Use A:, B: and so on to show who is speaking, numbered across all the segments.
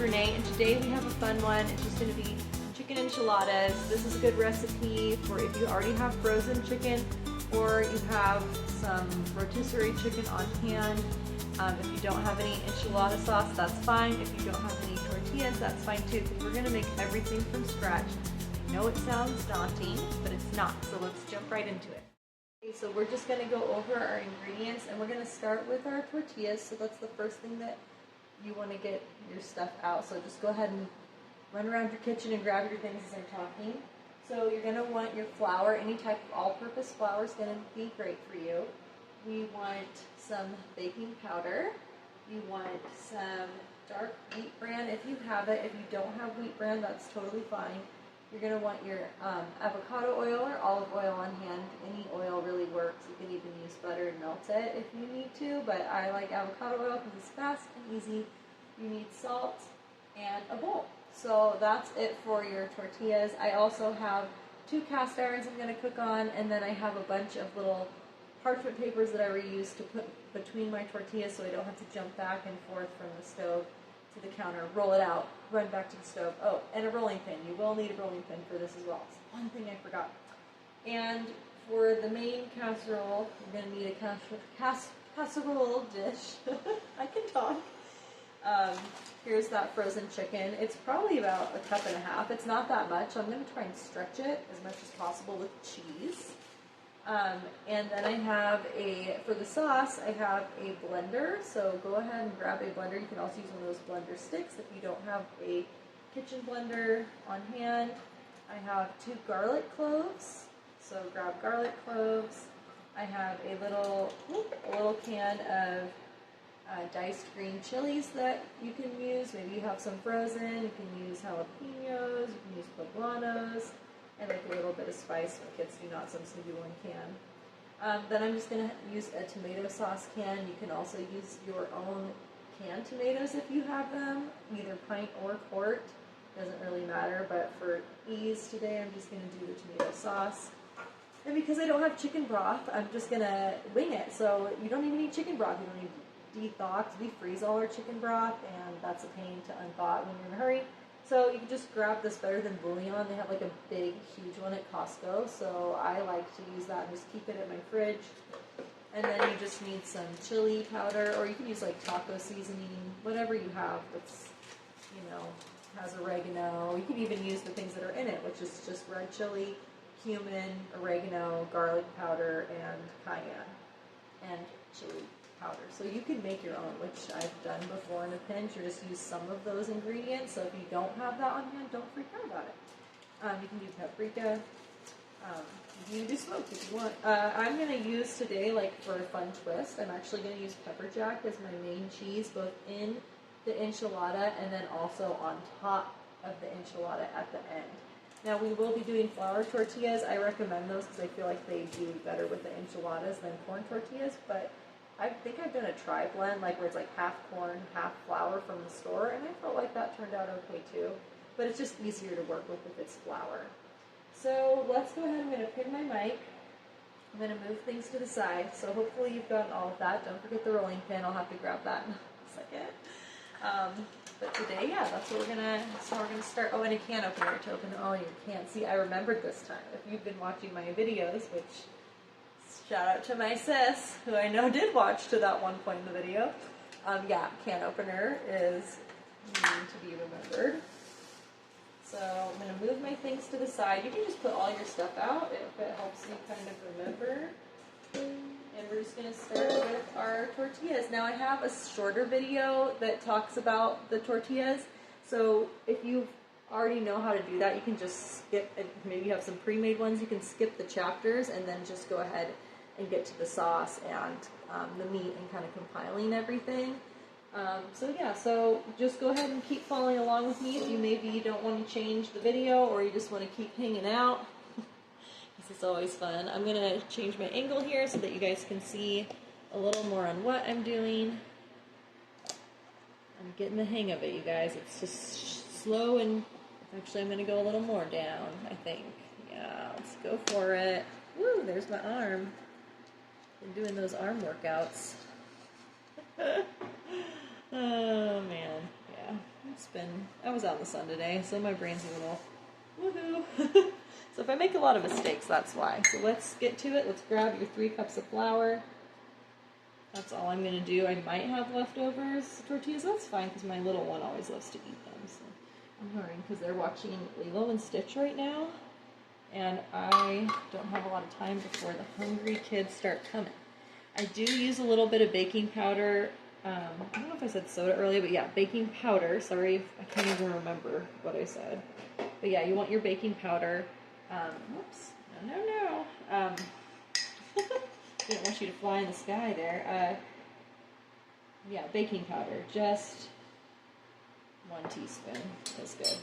A: Renee, and today we have a fun one. It's just going to be chicken enchiladas. This is a good recipe for if you already have frozen chicken or you have some rotisserie chicken on hand. If you don't have any enchilada sauce, that's fine. If you don't have any tortillas, that's fine too, because we're going to make everything from scratch. I know it sounds daunting, but it's not, so let's jump right into it. Okay, so we're just going to go over our ingredients, and we're going to start with our tortillas. So that's the first thing that you want to get your stuff out. So just go ahead and run around your kitchen and grab your things as I'm talking. So you're going to want your flour. Any type of all-purpose flour is going to be great for you. We want some baking powder. You want some dark wheat bran if you have it. If you don't have wheat bran, that's totally fine. You're going to want your avocado oil or olive oil on hand. Any oil really works. You can even use butter and melt it if you need to, but I like avocado oil because it's fast and easy. You need salt and a bowl. So that's it for your tortillas. I also have 2 cast irons I'm going to cook on, and then I have a bunch of little parchment papers that I reuse to put between my tortillas so I don't have to jump back and forth from the stove to the counter, roll it out, run back to the stove. Oh, and a rolling pin. You will need a rolling pin for this as well. It's one thing I forgot. And for the main casserole, you're going to need a casserole dish. I can talk. Here's that frozen chicken. It's probably about 1.5 cups. It's not that much, so I'm going to try and stretch it as much as possible with cheese. And then I have for the sauce, I have a blender, so go ahead and grab a blender. You can also use one of those blender sticks if you don't have a kitchen blender on hand. I have 2 garlic cloves, so grab garlic cloves. I have a little can of diced green chilies that you can use. Maybe you have some frozen. You can use jalapenos, you can use poblanos. I like a little bit of spice. My kids do not, so I'm just going to do 1 can. Then I'm just going to use a tomato sauce can. You can also use your own canned tomatoes if you have them, either pint or quart. Doesn't really matter, but for ease today, I'm just going to do the tomato sauce. And because I don't have chicken broth, I'm just going to wing it. So you don't even need chicken broth. You don't need dethawed. We freeze all our chicken broth, and that's a pain to unthaw when you're in a hurry. So you can just grab this Better Than Bouillon. They have like a big, huge one at Costco. So I like to use that and just keep it in my fridge. And then you just need some chili powder, or you can use like taco seasoning, whatever you have that's, has oregano. You can even use the things that are in it, which is just red chili, cumin, oregano, garlic powder, and cayenne, and chili powder. So you can make your own, which I've done before in a pinch, or just use some of those ingredients. So if you don't have that on hand, don't freak out about it. You can do paprika. You can do smoked if you want. I'm going to use today, like for a fun twist, I'm actually going to use pepper jack as my main cheese, both in the enchilada and then also on top of the enchilada at the end. Now we will be doing flour tortillas. I recommend those because I feel like they do better with the enchiladas than corn tortillas, but I think I've done a tri-blend, like where it's like half corn, half flour from the store, and I felt like that turned out okay too. But it's just easier to work with if it's flour. So let's go ahead. I'm going to pin my mic. I'm going to move things to the side. So hopefully you've gotten all of that. Don't forget the rolling pin. I'll have to grab that in a second. But today, yeah, that's what we're gonna start. Oh, and a can opener to open all your cans. See, I remembered this time. If you've been watching my videos, which shout out to my sis, who I know did watch to that one point in the video. Yeah, can opener is needing to be remembered. So I'm going to move my things to the side. You can just put all your stuff out if it helps you kind of remember. And we're just going to start with our tortillas. Now I have a shorter video that talks about the tortillas. So if you already know how to do that, you can just skip, maybe you have some pre-made ones, you can skip the chapters and then just go ahead and get to the sauce and the meat and kind of compiling everything. So just go ahead and keep following along with me if you maybe don't want to change the video or you just want to keep hanging out. This is always fun. I'm going to change my angle here so that you guys can see a little more on what I'm doing. I'm getting the hang of it, you guys. It's just slow, and actually I'm going to go a little more down, I think. Yeah, let's go for it. Woo, there's my arm. Been doing those arm workouts. Oh, man. Yeah. I was out in the sun today, so my brain's a little woohoo. So if I make a lot of mistakes, that's why. So let's get to it. Let's grab your 3 cups of flour. That's all I'm going to do. I might have leftovers tortillas. That's fine because my little one always loves to eat them. So I'm hurrying because they're watching Lilo and Stitch right now. And I don't have a lot of time before the hungry kids start coming. I do use a little bit of baking powder. I don't know if I said soda earlier, but yeah, baking powder. Sorry, I can't even remember what I said. But yeah, you want your baking powder. Whoops. No. Didn't want you to fly in the sky there. Yeah, baking powder. Just 1 teaspoon is good.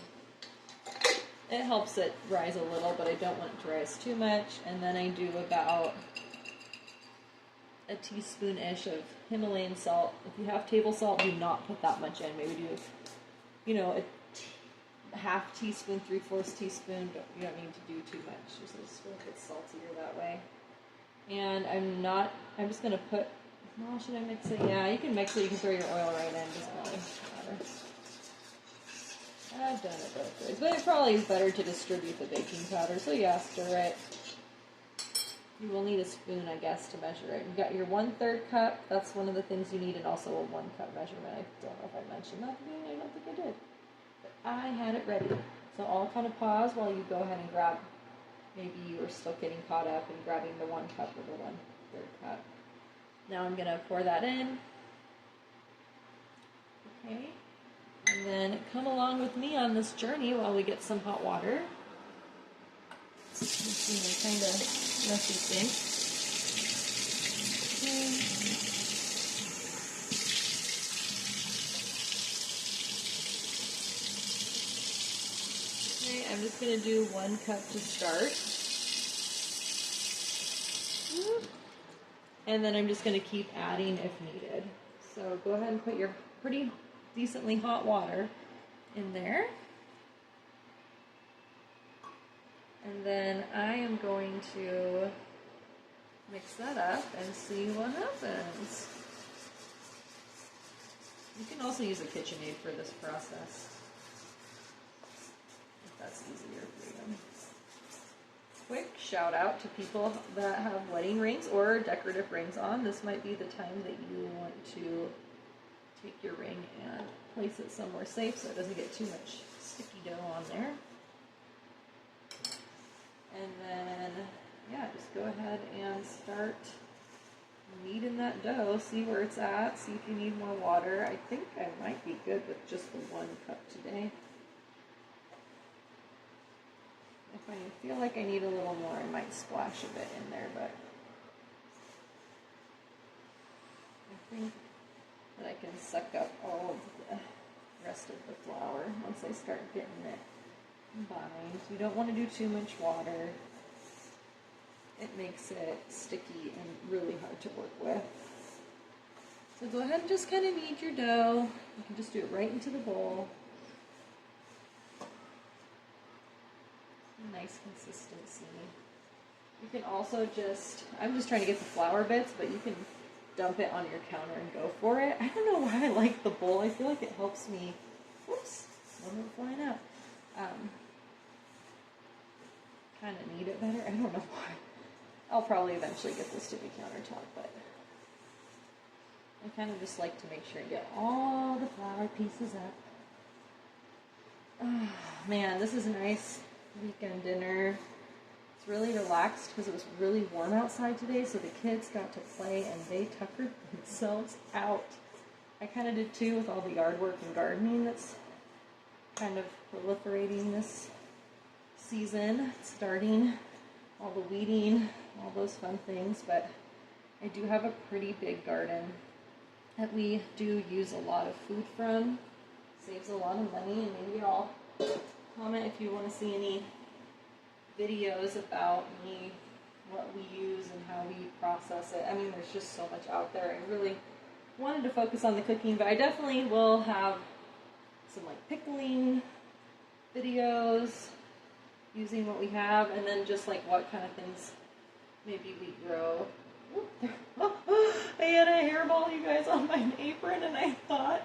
A: It helps it rise a little, but I don't want it to rise too much. And then I do about a teaspoon-ish of Himalayan salt. If you have table salt, do not put that much in. Maybe do, a half teaspoon, 3/4 teaspoon, but you don't need to do too much. Just a little bit saltier that way. And I'm just going to put, well, should I mix it? Yeah, you can mix it. You can throw your oil right in. Doesn't really matter. I've done it both ways. But it probably is better to distribute the baking powder. So yeah, stir it. You will need a spoon, I guess, to measure it. You've got your 1/3 cup. That's one of the things you need, and also a 1 cup measurement. I don't know if I mentioned that at the beginning. I don't think I did. But I had it ready. So I'll kind of pause while you go ahead and grab. Maybe you were still getting caught up and grabbing the 1 cup or the 1/3 cup. Now I'm going to pour that in. Okay. And then come along with me on this journey while we get some hot water. This is a kind of messy thing. Okay, I'm just going to do 1 cup to start. And then I'm just going to keep adding if needed. So go ahead and put your pretty decently hot water in there. And then I am going to mix that up and see what happens. You can also use a KitchenAid for this process, if that's easier for you. Quick shout out to people that have wedding rings or decorative rings on. This might be the time that you want to take your ring and place it somewhere safe so it doesn't get too much sticky dough on there. And then, yeah, just go ahead and start kneading that dough. See where it's at. See if you need more water. I think I might be good with just the 1 cup today. If I feel like I need a little more, I might splash a bit in there, but I think that I can suck up all of the rest of the flour once I start getting it combined. You don't want to do too much water. It makes it sticky and really hard to work with. So go ahead and just kind of knead your dough. You can just do it right into the bowl. Nice consistency. You can also I'm just trying to get the flour bits, but you can dump it on your counter and go for it. I don't know why I like the bowl. I feel like it helps me, whoops, one went flying out. Kind of knead it better. I don't know why. I'll probably eventually get this to the countertop, but I kind of just like to make sure I get all the flour pieces up. Oh, man, this is a nice weekend dinner. It's really relaxed because it was really warm outside today, so the kids got to play and they tuckered themselves out. I kind of did too with all the yard work and gardening that's kind of proliferating this season, starting, all the weeding, all those fun things, but I do have a pretty big garden that we do use a lot of food from. Saves a lot of money, and maybe I'll comment if you want to see any videos about me, what we use and how we process it. I mean, there's just so much out there. I really wanted to focus on the cooking, but I definitely will have some like pickling videos using what we have, and then just like what kind of things maybe we grow. I had a hairball, you guys, on my apron, and I thought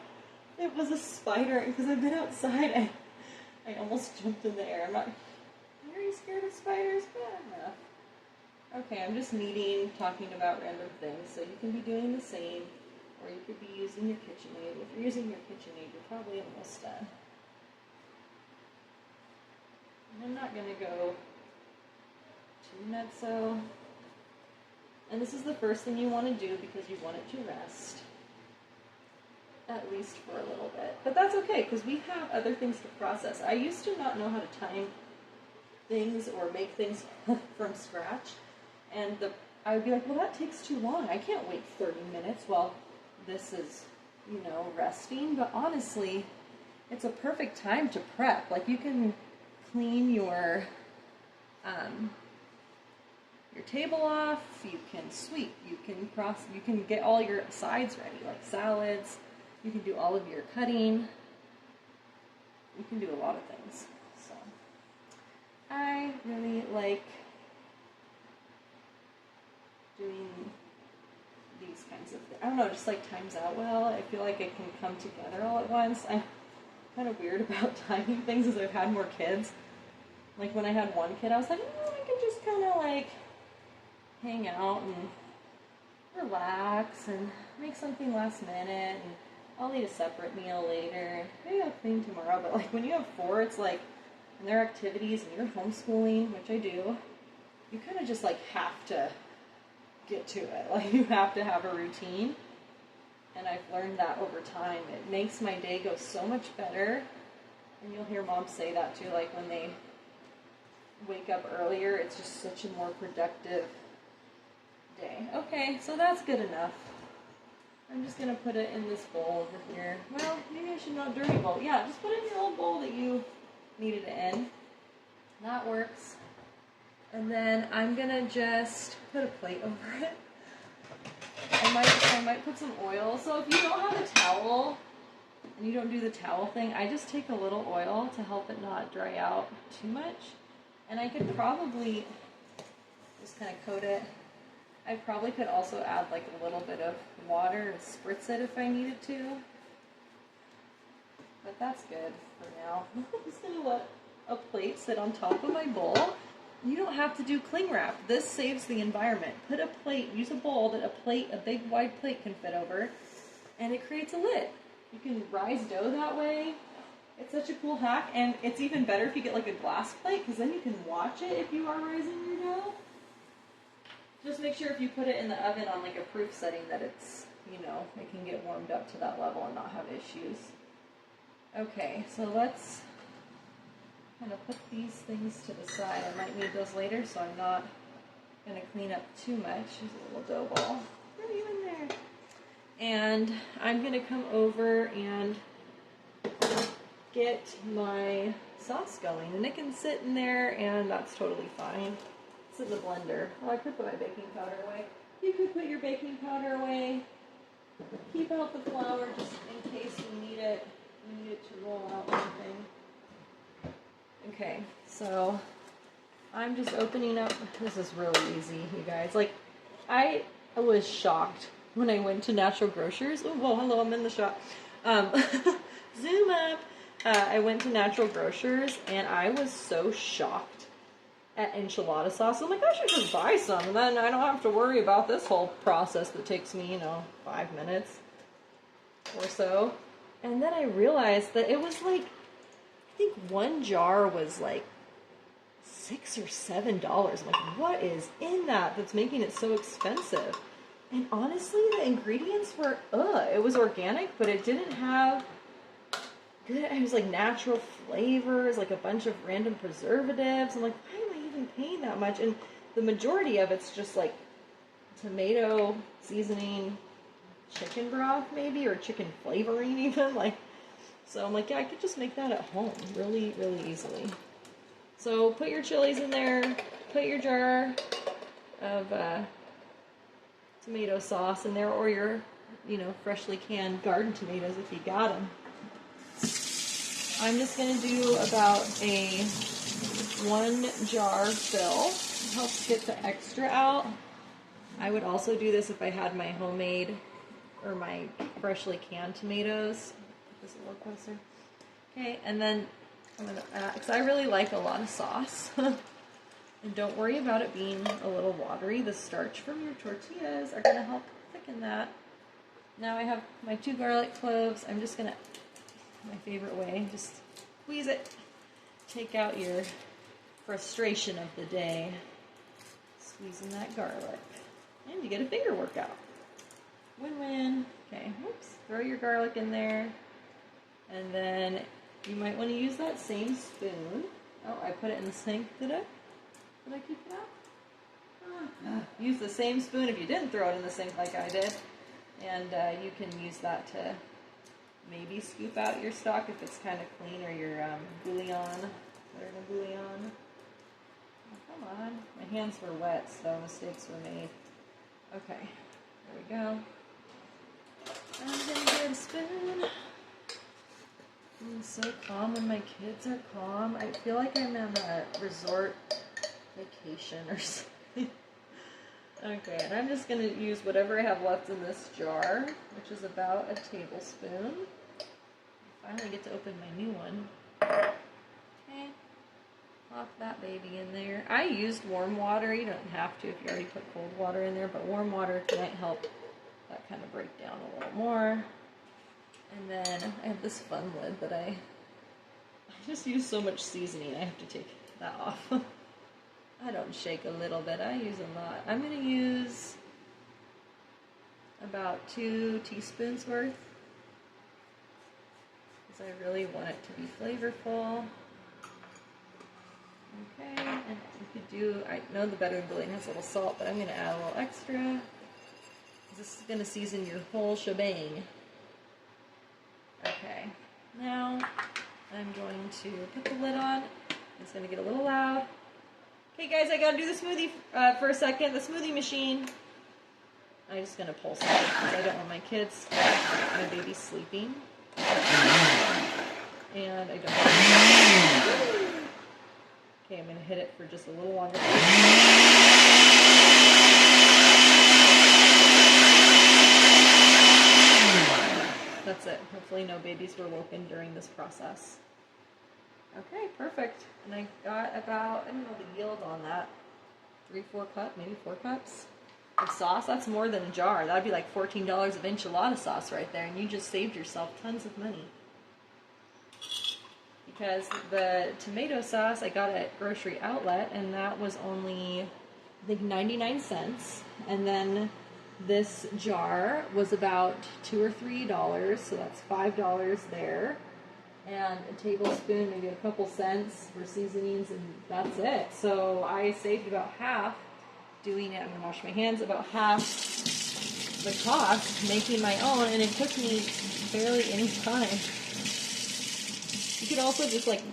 A: It was a spider, because I've been outside. I almost jumped in the air. I'm not very scared of spiders, but enough. Okay, I'm just kneading, talking about random things, so you can be doing the same, or you could be using your KitchenAid. If you're using your KitchenAid, you're probably almost done. And I'm not going to go too nutso. And this is the first thing you want to do because you want it to rest, at least for a little bit. But that's okay, because we have other things to process. I used to not know how to time things or make things from scratch. And I would be like, well, that takes too long. I can't wait 30 minutes while this is, you know, resting. But honestly, it's a perfect time to prep. Like, you can clean your table off, you can sweep, you can get all your sides ready, like salads, you can do all of your cutting, you can do a lot of things. So I really like doing these kinds of things. I don't know, just like times out well. I feel like it can come together all at once. I'm kind of weird about timing things as I've had more kids. Like when I had one kid, I was like, oh, I can just kind of like hang out and relax and make something last minute, and I'll eat a separate meal later. Maybe I'll clean tomorrow. But like when you have 4, it's like, and their activities and you're homeschooling, which I do, you kind of just like have to get to it. Like you have to have a routine. And I've learned that over time. It makes my day go so much better. And you'll hear Mom say that too, like when they wake up earlier, it's just such a more productive day. Okay, so that's good enough. I'm just going to put it in this bowl over here. Well, maybe I should not dirty bowl. Yeah, just put it in your old bowl that you needed it in. That works. And then I'm going to just put a plate over it. I might put some oil. So if you don't have a towel and you don't do the towel thing, I just take a little oil to help it not dry out too much. And I could probably just kind of coat it. I probably could also add like a little bit of water and spritz it if I needed to. But that's good for now. I'm just going to let a plate sit on top of my bowl. You don't have to do cling wrap. This saves the environment. Put a plate, use a bowl that a big wide plate can fit over, and it creates a lid. You can rise dough that way. It's such a cool hack, and it's even better if you get like a glass plate, because then you can watch it if you are rising your dough. Just make sure if you put it in the oven on like a proof setting that it's, you know, it can get warmed up to that level and not have issues. Okay, so let's kind of put these things to the side. I might need those later, so I'm not going to clean up too much. There's a little dough ball. What are you in there? And I'm going to come over and get my sauce going. And it can sit in there, and that's totally fine. It's in the blender. Oh, I could put my baking powder away. You could put your baking powder away. Keep out the flour just in case you need it. You need it to roll out anything. Okay, so I'm just opening up. This is really easy, you guys. Like, I was shocked when I went to Natural Grocers. Oh, whoa, hello, I'm in the shop. Zoom up. I went to Natural Grocers, and I was so shocked at enchilada sauce. I'm like, I should just buy some, and then I don't have to worry about this whole process that takes me, you know, 5 minutes or so. And then I realized that it was like, I think one jar was like $6 or $7. I'm like, what is in that that's making it so expensive? And honestly, the ingredients were, it was organic, but it didn't have good, it was like natural flavors, like a bunch of random preservatives. I'm like, why am I even paying that much? And the majority of it's just like tomato seasoning, chicken broth maybe, or chicken flavoring even, like. So I'm like, yeah, I could just make that at home really, really easily. So put your chilies in there, put your jar of tomato sauce in there, or your, you know, freshly canned garden tomatoes if you got them. I'm just going to do about a 1 jar fill. It helps get the extra out. I would also do this if I had my homemade or my freshly canned tomatoes. this a little closer. Okay, and then I'm gonna add, because I really like a lot of sauce. And don't worry about it being a little watery. The starch from your tortillas are gonna help thicken that. Now I have my 2 garlic cloves. I'm just gonna, my favorite way, just squeeze it. Take out your frustration of the day. Squeezing that garlic. And you get a finger workout. Win-win. Okay, whoops. Throw your garlic in there. And then you might want to use that same spoon. Oh, I put it in the sink. Did I? Did I keep it out? Use the same spoon if you didn't throw it in the sink like I did. And you can use that to maybe scoop out your stock if it's kind of clean, or your bouillon. Bouillon. Oh, come on. My hands were wet, so mistakes were made. Okay, there we go. I'm gonna get a spoon. I'm so calm when my kids are calm. I feel like I'm on a resort vacation or something. Okay, and I'm just going to use whatever I have left in this jar, which is about a tablespoon. I finally get to open my new one. Okay, pop that baby in there. I used warm water. You don't have to if you already put cold water in there, but warm water might help that kind of break down a little more. And then I have this fun lid that I just use so much seasoning, I have to take that off. I don't shake a little bit, I use a lot. I'm going to use about 2 teaspoons worth, because I really want it to be flavorful. Okay, and you could do, I know the better bouillon has a little salt, but I'm going to add a little extra. This is going to season your whole shebang. Okay, now I'm going to put the lid on. It's going to get a little loud. Okay guys, I got to do the smoothie for a second. The smoothie machine. I'm just going to pulse it because I don't want my kids, my baby's sleeping. And I don't want Okay, I'm going to hit it for just a little longer. That's it. Hopefully no babies were woken during this process. Okay, perfect. And I got about, I don't know the yield on that, 3-4 cups, maybe 4 cups of sauce. That's more than a jar. That would be like $14 of enchilada sauce right there, and you just saved yourself tons of money. Because the tomato sauce I got at Grocery Outlet, and that was only, I think, 99 cents. And then this jar was about $2 or $3, so that's $5 there. And a tablespoon, maybe a couple cents for seasonings, and that's it. So I saved about half doing it. I'm going to wash my hands, about half the cost making my own, and it took me barely any time. You could also just like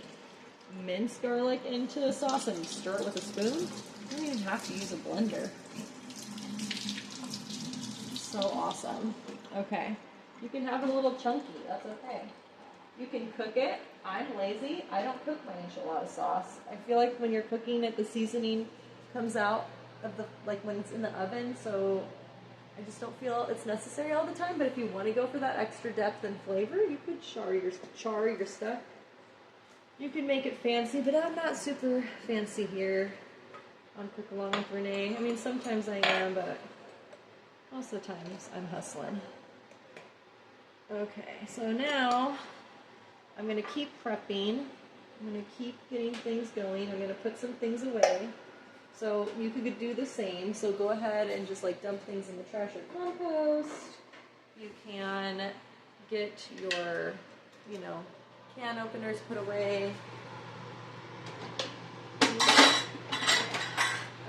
A: mince garlic into the sauce and stir it with a spoon. You don't even have to use a blender. So awesome. Okay. You can have it a little chunky. That's okay. You can cook it. I'm lazy. I don't cook my enchilada sauce. I feel like when you're cooking it, the seasoning comes out of the, like when it's in the oven, so I just don't feel it's necessary all the time. But if you want to go for that extra depth and flavor, you could char your stuff. You can make it fancy, but I'm not super fancy here on Cookalong with Renee. I mean, sometimes I am, but most of the times I'm hustling. Okay, so now I'm going to keep prepping. I'm going to keep getting things going. I'm going to put some things away. So you could do the same. So go ahead and just like dump things in the trash or compost. You can get your, can openers put away.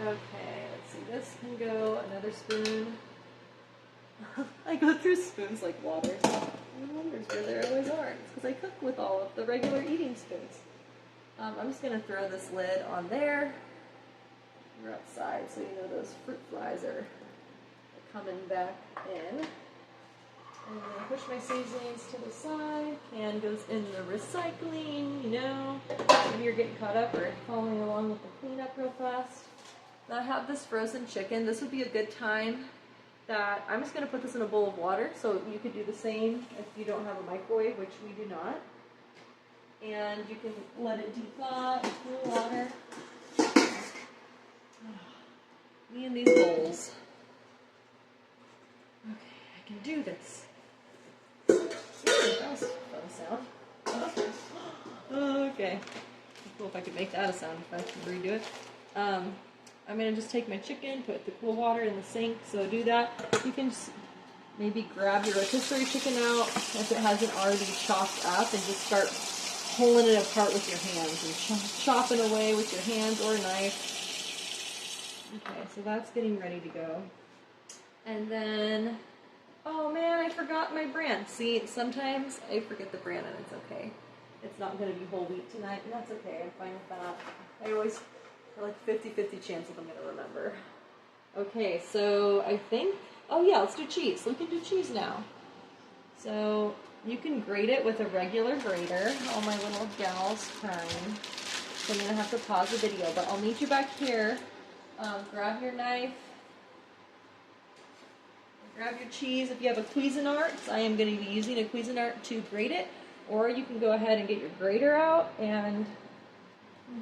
A: Okay, let's see. This can go, another spoon. I go through spoons like water. No wonders where there always are. It's because I cook with all of the regular eating spoons. I'm just going to throw this lid on there. We're outside, so you know those fruit flies are coming back in. And then push my seasonings to the side. Can goes in the recycling, Maybe you're getting caught up or following along with the cleanup real fast. Now I have this frozen chicken. This would be a good time that I'm just going to put this in a bowl of water, so you could do the same if you don't have a microwave, which we do not. And you can let it deflaw in cool water. Me and these bowls. Okay, I can do this. That was a fun sound. Okay. Cool if I could make that a sound if I could redo it. I'm going to just take my chicken, put the cool water in the sink, so do that. You can just maybe grab your rotisserie chicken out if it hasn't already chopped up and just start pulling it apart with your hands and chopping away with your hands or a knife. Okay, so that's getting ready to go. And then, oh man, I forgot my brand. See, sometimes I forget the brand and it's okay. It's not going to be whole wheat tonight, and that's okay. I'm fine with that. I always like 50-50 chance of I'm going to remember. Okay, so I think, oh yeah, let's do cheese. We can do cheese now. So you can grate it with a regular grater. All my little gals crying. So I'm going to have to pause the video, but I'll meet you back here. Grab your knife. Grab your cheese. If you have a Cuisinart, I am going to be using a Cuisinart to grate it. Or you can go ahead and get your grater out and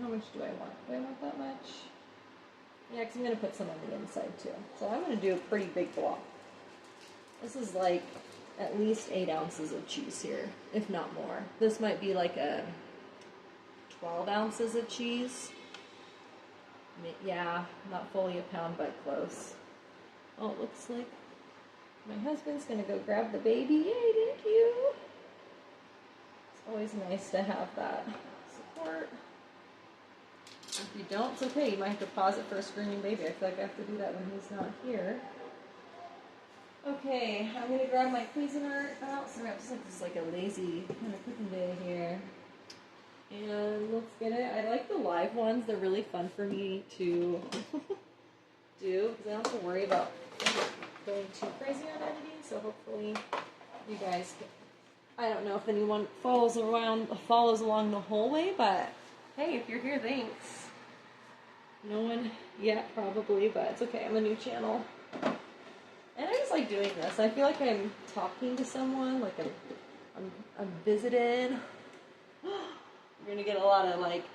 A: how much do I want? Do I want that much? Yeah, because I'm going to put some on the inside too. So I'm going to do a pretty big block. This is like at least 8 ounces of cheese here, if not more. This might be like a 12 ounces of cheese. Yeah, not fully a pound, but close. Oh, it looks like my husband's going to go grab the baby. Yay, thank you. It's always nice to have that support. If you don't, it's okay. You might have to pause it for a screaming baby. I feel like I have to do that when he's not here. Okay, I'm going to grab my Cuisinart out. Sorry, I'm just like, this is like a lazy kind of cooking day here. And let's get it. I like the live ones. They're really fun for me to do because I don't have to worry about going too crazy on editing. So hopefully you guys can, I don't know if anyone follows along the whole way, but hey, if you're here, thanks. No one yet, probably, but it's okay. I'm a new channel. And I just like doing this. I feel like I'm talking to someone, like I'm visiting. You're going to get a lot of, like,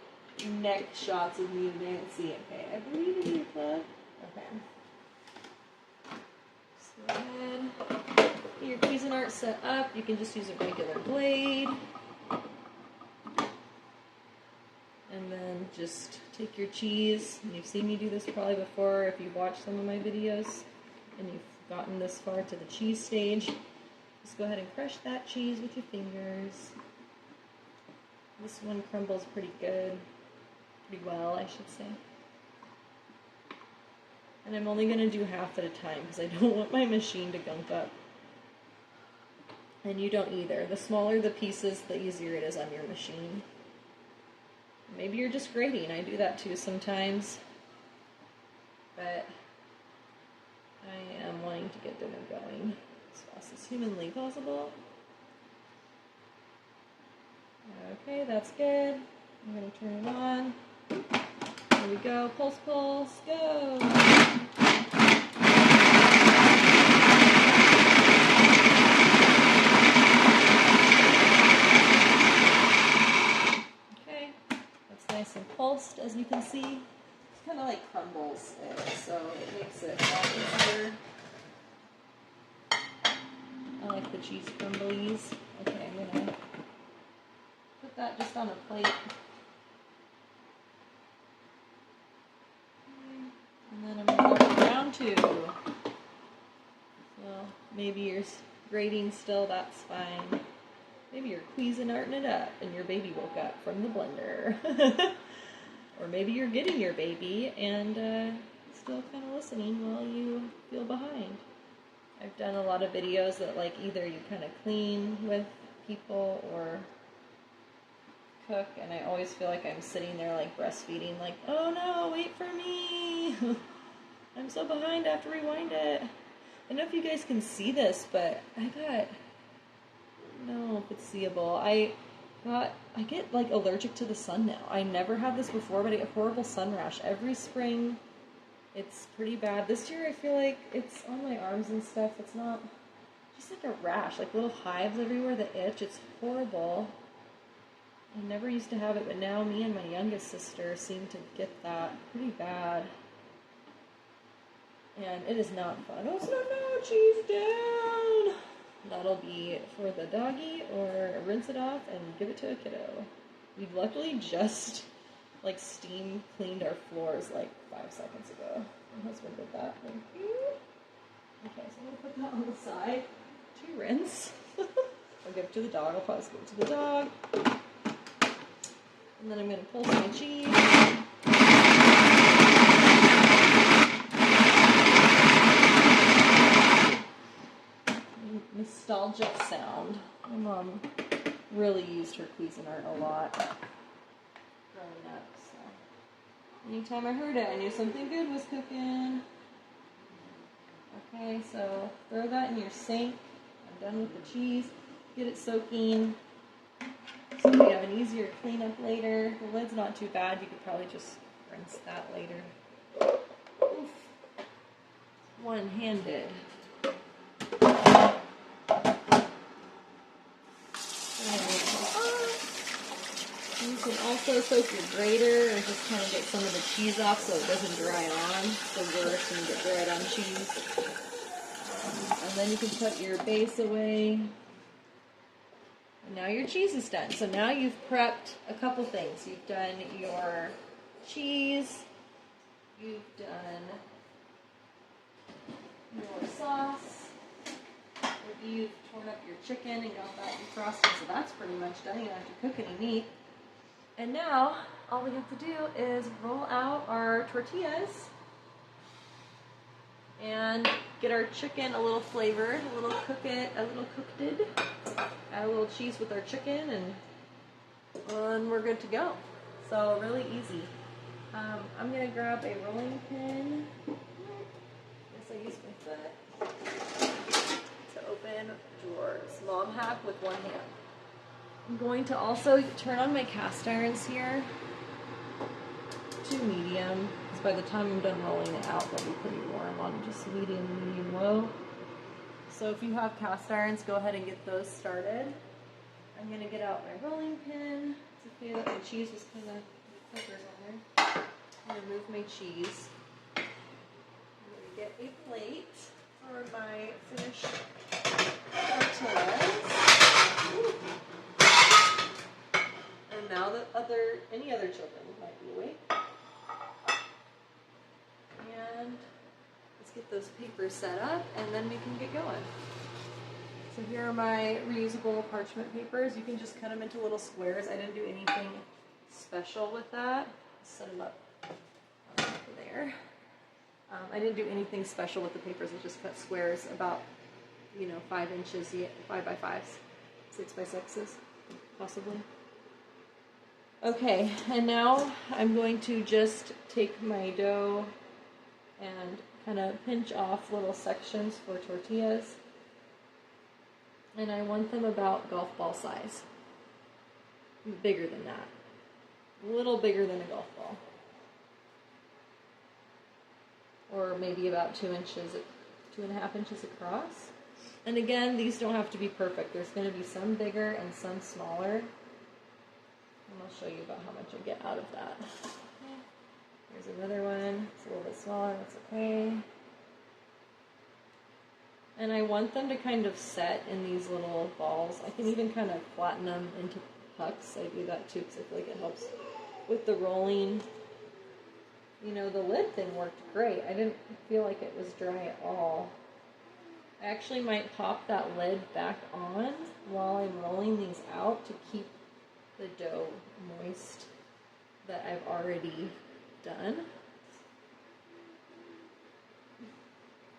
A: neck shots of me today. Let's see. Okay, I believe in your plug. Okay. Just go ahead. Get your Cuisinart set up. You can just use a regular blade. And then just take your cheese, and you've seen me do this probably before if you've watched some of my videos and you've gotten this far to the cheese stage. Just go ahead and crush that cheese with your fingers. This one crumbles pretty well, I should say. And I'm only going to do half at a time because I don't want my machine to gunk up. And you don't either. The smaller the pieces, the easier it is on your machine. Maybe you're just grating. I do that too sometimes. But I am wanting to get dinner going as fast as humanly possible. Okay, that's good. I'm going to turn it on. Here we go. Pulse, pulse, go! Okay, that's nice and pulsed, as you can see. It's kind of like crumbles there, so it makes it a lot easier. I like the cheese crumblies. Okay, I'm going to put that just on a plate. And then I'm going to go to round 2. So maybe you're grating still, that's fine. Maybe you're Cuisinarting it up and your baby woke up from the blender. Or maybe you're getting your baby and still kind of listening while you feel behind. I've done a lot of videos that like either you kind of clean with people or cook, and I always feel like I'm sitting there like breastfeeding, like, oh no, wait for me. I'm so behind, I have to rewind it. I don't know if you guys can see this, but I don't know if it's seeable. I get like allergic to the sun now. I never had this before, but I get horrible sun rash every spring It's pretty bad. This year I feel like it's on my arms and stuff. It's not, just like a rash, like little hives everywhere that itch. It's horrible. I never used to have it, but now me and my youngest sister seem to get that pretty bad. And it is not fun. Oh, no, cheese down! That'll be for the doggy, or rinse it off and give it to a kiddo. We've luckily just like steam cleaned our floors like 5 seconds ago. My husband did that. Thank you. Okay, so I'm gonna put that on the side to rinse. I'll give it to the dog. I'll probably give it to the dog. And then I'm gonna pull my cheese. Nostalgic sound. My mom really used her Cuisinart a lot growing up, so anytime I heard it, I knew something good was cooking. Okay, so throw that in your sink. I'm done with the cheese. Get it soaking so we have an easier cleanup later. The lid's not too bad. You could probably just rinse that later. Oof. One-handed. You can also soak your grater or just kind of get some of the cheese off so it doesn't dry on. It's the worst when you get dried on cheese. And then you can put your base away. And now your cheese is done. So now you've prepped a couple things. You've done your cheese. You've done your sauce. You've torn up your chicken and got that defrosted, so that's pretty much done. You don't have to cook any meat. And now, all we have to do is roll out our tortillas and get our chicken a little flavored, a little cooked. Add a little cheese with our chicken, and we're good to go. So really easy. I'm gonna grab a rolling pin. Guess I used my foot to open drawers. Mom hack with one hand. I'm going to also turn on my cast irons here to medium, because by the time I'm done rolling it out, they'll be pretty warm on just medium low. So if you have cast irons, go ahead and get those started. I'm going to get out my rolling pin. It's okay that my cheese was kind of clippers on there. I'm going to remove my cheese. I'm going to get a plate for my finished tortillas. And now that any other children might be awake. And let's get those papers set up and then we can get going. So here are my reusable parchment papers. You can just cut them into little squares. I didn't do anything special with that. Set them up over there. I didn't do anything special with the papers. I just cut squares about 5 inches, 5 by 5s, 6 by 6s, possibly. Okay, and now I'm going to just take my dough and kind of pinch off little sections for tortillas. And I want them about golf ball size. Bigger than that. A little bigger than a golf ball. Or maybe about 2.5 inches across. And again, these don't have to be perfect. There's going to be some bigger and some smaller. And I'll show you about how much I get out of that. Here's another one. It's a little bit smaller. That's okay. And I want them to kind of set in these little balls. I can even kind of flatten them into pucks. I do that too because I feel like it helps with the rolling. The lid thing worked great. I didn't feel like it was dry at all. I actually might pop that lid back on while I'm rolling these out to keep the dough moist that I've already done.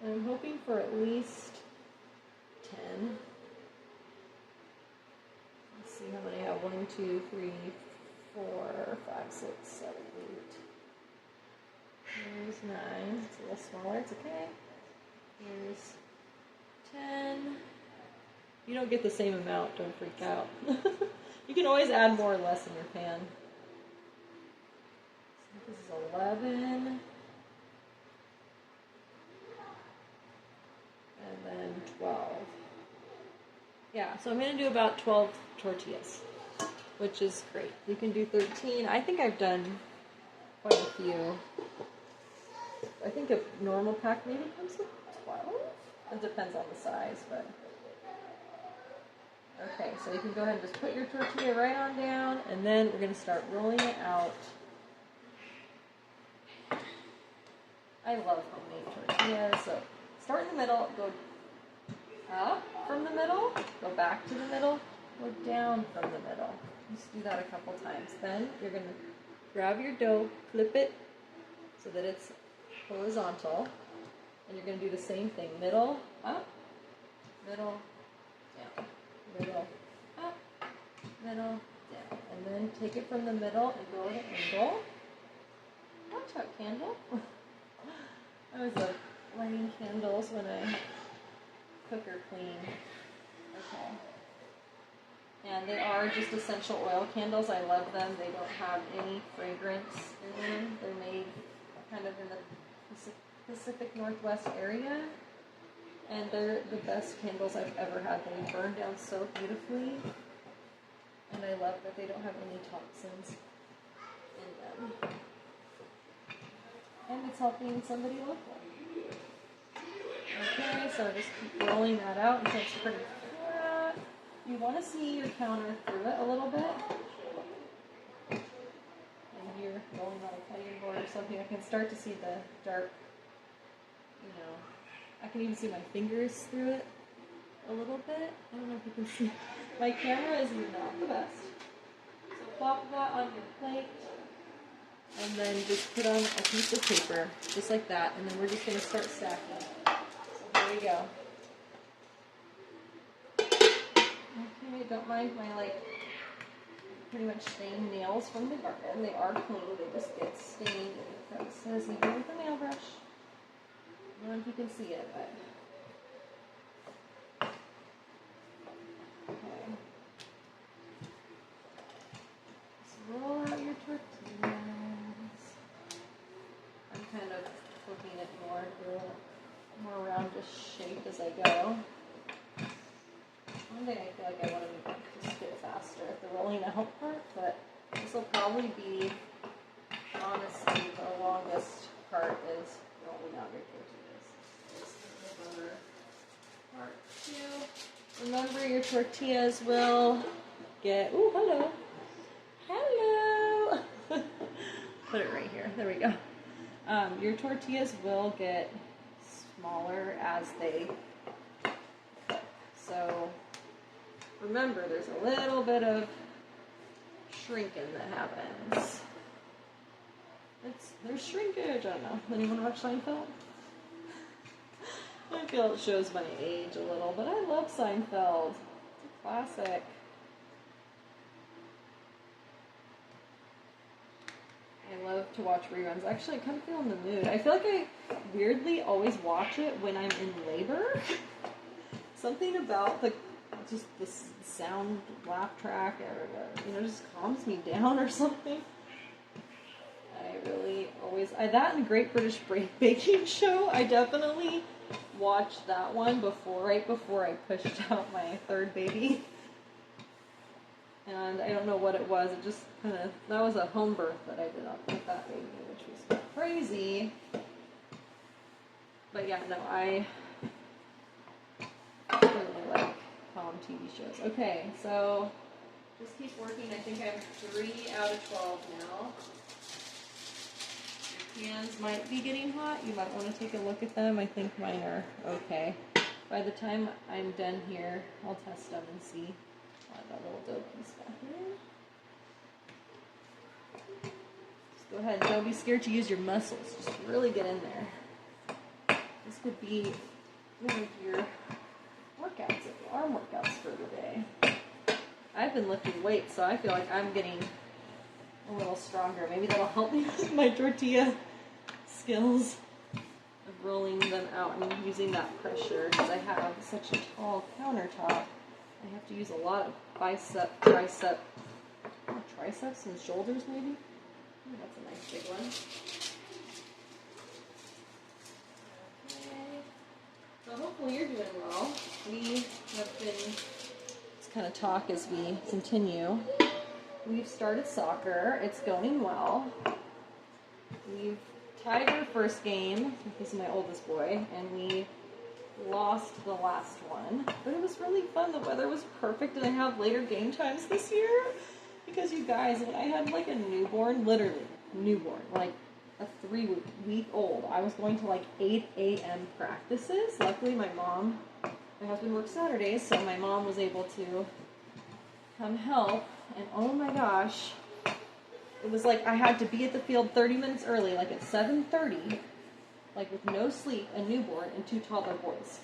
A: I'm hoping for at least 10. Let's see how many I have. 1, 2, 3, 4, 5, 6, 7, 8. Here's 9. It's a little smaller. It's okay. Here's 10. You don't get the same amount. Don't freak out. You can always add more or less in your pan. So this is 11. Yeah, so I'm going to do about 12 tortillas, which is great. You can do 13. I think I've done quite a few. I think a normal pack maybe comes with 12. It depends on the size, but... Okay, so you can go ahead and just put your tortilla right on down, and then we're going to start rolling it out. I love homemade tortillas, so start in the middle, go up from the middle, go back to the middle, go down from the middle. Just do that a couple times. Then you're going to grab your dough, flip it so that it's horizontal, and you're going to do the same thing. Middle, up, middle, down, middle, up, middle, down. And then take it from the middle and go at an angle. Watch out, candle. I always love lighting candles when I cook or clean. Okay. And they are just essential oil candles. I love them. They don't have any fragrance in them. They're made kind of in the Pacific Northwest area. And they're the best candles I've ever had. They burn down so beautifully. And I love that they don't have any toxins in them. And it's helping somebody local. Okay, so just keep rolling that out until it's pretty flat. You want to see your counter through it a little bit. And you're rolling on a cutting board or something. I can start to see the dark, I can even see my fingers through it a little bit. I don't know if you can see. My camera is not the best. So plop that on your plate. And then just put on a piece of paper, just like that, and then we're just going to start stacking. So here we go. Okay, don't mind my, pretty much stained nails from the garden. They are clean, they just get stained in the crevices, even with a nail brush. I don't know if you can see it, but... Okay. Just roll out your tortilla. Kind of flipping it more roundish shape as I go. One day I feel like I want to just get faster at the rolling out part, but this will probably be, honestly, the longest part is rolling out your tortillas. Part 2. Remember, your tortillas will get, ooh, hello. Hello. Put it right here. There we go. Your tortillas will get smaller as they cook. So remember, there's a little bit of shrinking that happens. There's shrinkage. I don't know. Anyone watch Seinfeld? I feel it shows my age a little, but I love Seinfeld. It's a classic. I love to watch reruns. Actually, I kind of feel in the mood. I feel like I weirdly always watch it when I'm in labor. Something about the sound laugh track or just calms me down or something. I really always that and Great British Baking Show. I definitely watched that one right before I pushed out my third baby. And I don't know what it was. It just that was a home birth that I did with that baby, which was crazy. But yeah, no, I really like calm TV shows. Okay, so just keep working. I think I'm 3 out of 12 now. Your pans might be getting hot. You might want to take a look at them. I think mine are okay. By the time I'm done here, I'll test them and see. That little dough piece back here. Just go ahead. Don't be scared to use your muscles. Just really get in there. This could be one of your workouts, arm workouts for the day. I've been lifting weights, so I feel like I'm getting a little stronger. Maybe that'll help me with my tortilla skills of rolling them out and using that pressure because I have such a tall countertop. I have to use a lot of triceps and shoulders maybe. Ooh, that's a nice big one. Okay. So hopefully you're doing well. We have been just kind of talk as we continue. We've started soccer. It's going well. We've tied our first game. This is my oldest boy, and we lost the last one. But it was really fun. The weather was perfect, and I have later game times this year. Because you guys, when I had like a newborn, literally newborn, like a 3-week-old, I was going to like 8 a.m. practices. Luckily, my husband works Saturdays, so my mom was able to come help. And oh my gosh, it was like I had to be at the field 30 minutes early, like at 7:30, like with no sleep, a newborn, and 2 toddler boys.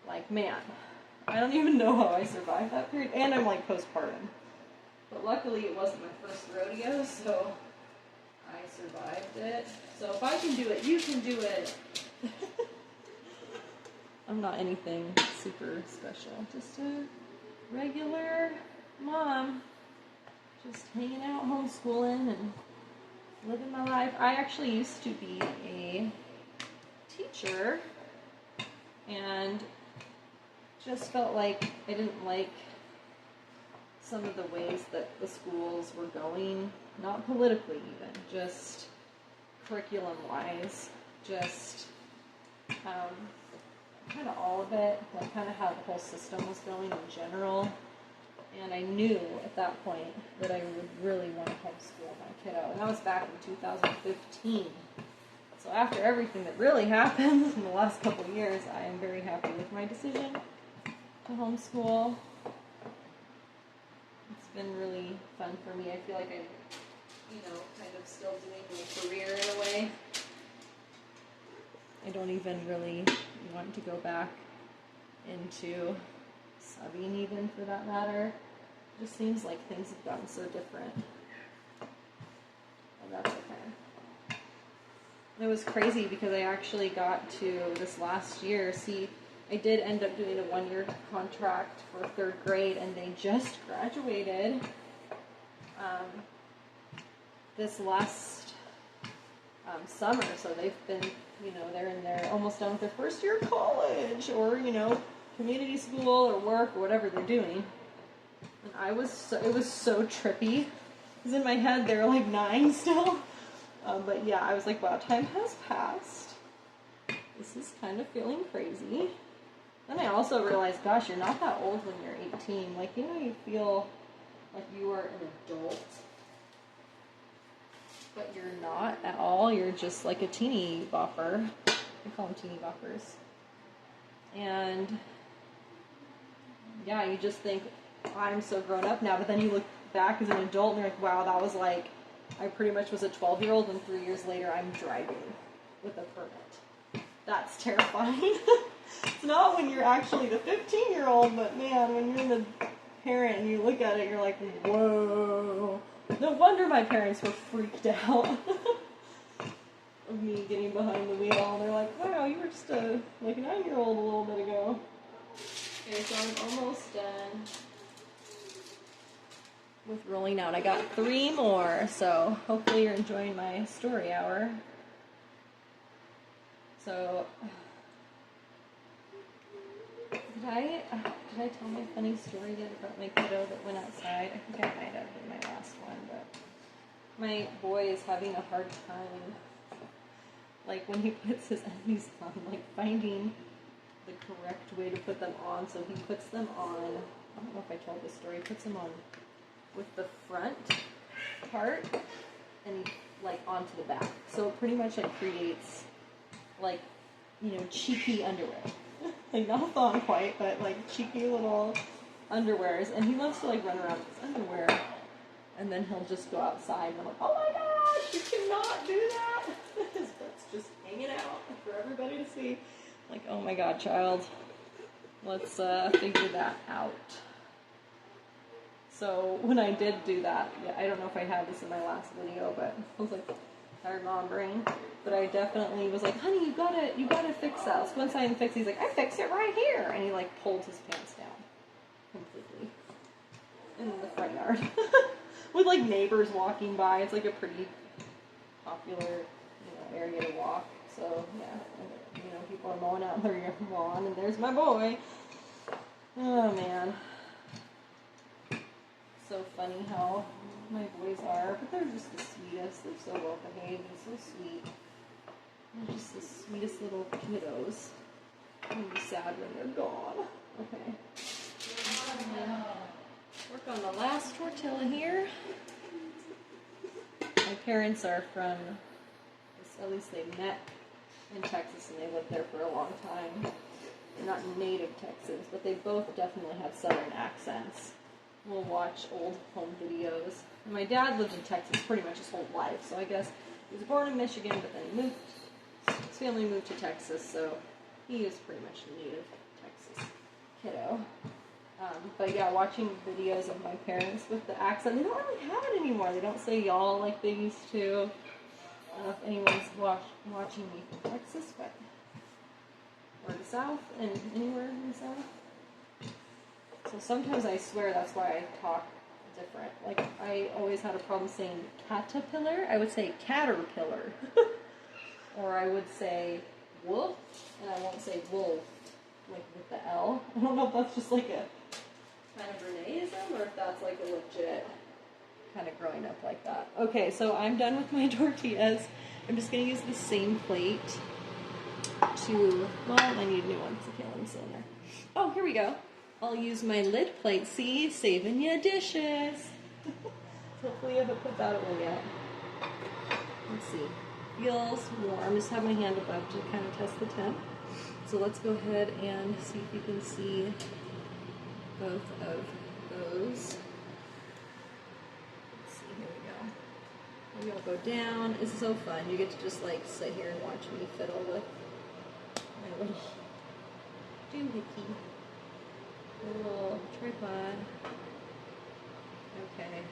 A: Like, man, I don't even know how I survived that period. And I'm like postpartum. But luckily it wasn't my first rodeo, so I survived it. So if I can do it, you can do it. I'm not anything super special. Just a regular mom. Just hanging out, homeschooling, and living my life. I actually used to be a teacher, and just felt like I didn't like some of the ways that the schools were going, not politically even, just curriculum-wise, just kind of all of it, like kind of how the whole system was going in general. And I knew at that point that I would really want to homeschool my kiddo. And that was back in 2015. So after everything that really happened in the last couple of years, I am very happy with my decision to homeschool. It's been really fun for me. I feel like I'm, kind of still doing my career in a way. I don't even really want to go back into subbing even, for that matter. It just seems like things have gotten so different. And that's okay. It was crazy because I actually got to this last year. See, I did end up doing a 1-year contract for 3rd grade, and they just graduated this last summer. So they've been, they're in their almost done with their first year of college, or community school or work or whatever they're doing. And it was so trippy. Because in my head they're like 9 still. But yeah, I was like, wow, time has passed. This is kind of feeling crazy. Then I also realized, gosh, you're not that old when you're 18. Like, you feel like you are an adult. But you're not at all. You're just like a teeny bopper. I call them teeny boppers. And yeah, you just think, I'm so grown up now. But then you look back as an adult and you're like, wow, that was like, I pretty much was a 12-year-old, and 3 years later I'm driving with a permit. That's terrifying. It's not when you're actually the 15-year-old, but man, when you're the parent and you look at it, you're like, whoa. No wonder my parents were freaked out of me getting behind the wheel. They're like, wow, you were just a 9-year-old a little bit ago. Okay, so I'm almost done with rolling out. I got 3 more, so hopefully you're enjoying my story hour. So, did I tell my funny story yet about my kiddo that went outside? I think I might have in my last one, but my boy is having a hard time, like when he puts his undies on, like finding the correct way to put them on. So he puts them on, I don't know if I told this story, he puts them on with the front part and like onto the back. So it pretty much like creates like, cheeky underwear. Like not thong quite, but like cheeky little underwears. And he loves to like run around with his underwear. And then he'll just go outside and I'm like, oh my gosh, you cannot do that. His butt's just hanging out for everybody to see. Like, oh my god, child. Let's figure that out. So when I did do that, I don't know if I had this in my last video, but I was like, tired remembering. But I definitely was like, honey, you gotta fix that. Let's go inside and fix it. He's like, I fixed it right here. And he like pulled his pants down completely in the front yard. With like neighbors walking by. It's like a pretty popular, area to walk. So yeah, people are mowing out their lawn, and there's my boy. Oh man. So funny how my boys are, but they're just the sweetest. They're so well behaved and so sweet. They're just the sweetest little kiddos. I'm gonna be sad when they're gone. Okay. Work on the last tortilla here. My parents are from, at least they met in Texas and they lived there for a long time. They're not native Texans, but they both definitely have southern accents. We'll watch old home videos. And my dad lived in Texas pretty much his whole life, so I guess he was born in Michigan, but then he moved. His family moved to Texas, so he is pretty much a native Texas kiddo. But yeah, watching videos of my parents with the accent, they don't really have it anymore. They don't say y'all like they used to. I don't know if anyone's watching me from Texas, but or the South, and anywhere in the South. So sometimes I swear that's why I talk different. Like, I always had a problem saying caterpillar. I would say caterpillar. Or I would say wolf, and I won't say wolf, like with the L. I don't know if that's just like a kind of Reneeism, or if that's like a legit kind of growing up like that. Okay, so I'm done with my tortillas. I'm just going to use the same plate to, well, I need a new one because I can't let them sit in there. Oh, here we go. I'll use my lid plate. See, saving you dishes. Hopefully I haven't put that away yet. Let's see. Feels warm. Just have my hand above to kind of test the temp. So let's go ahead and see if you can see both of those. Let's see, here we go. Maybe I'll go down. It's so fun. You get to just like sit here and watch me fiddle with my little doohickey. Little tripod. Okay.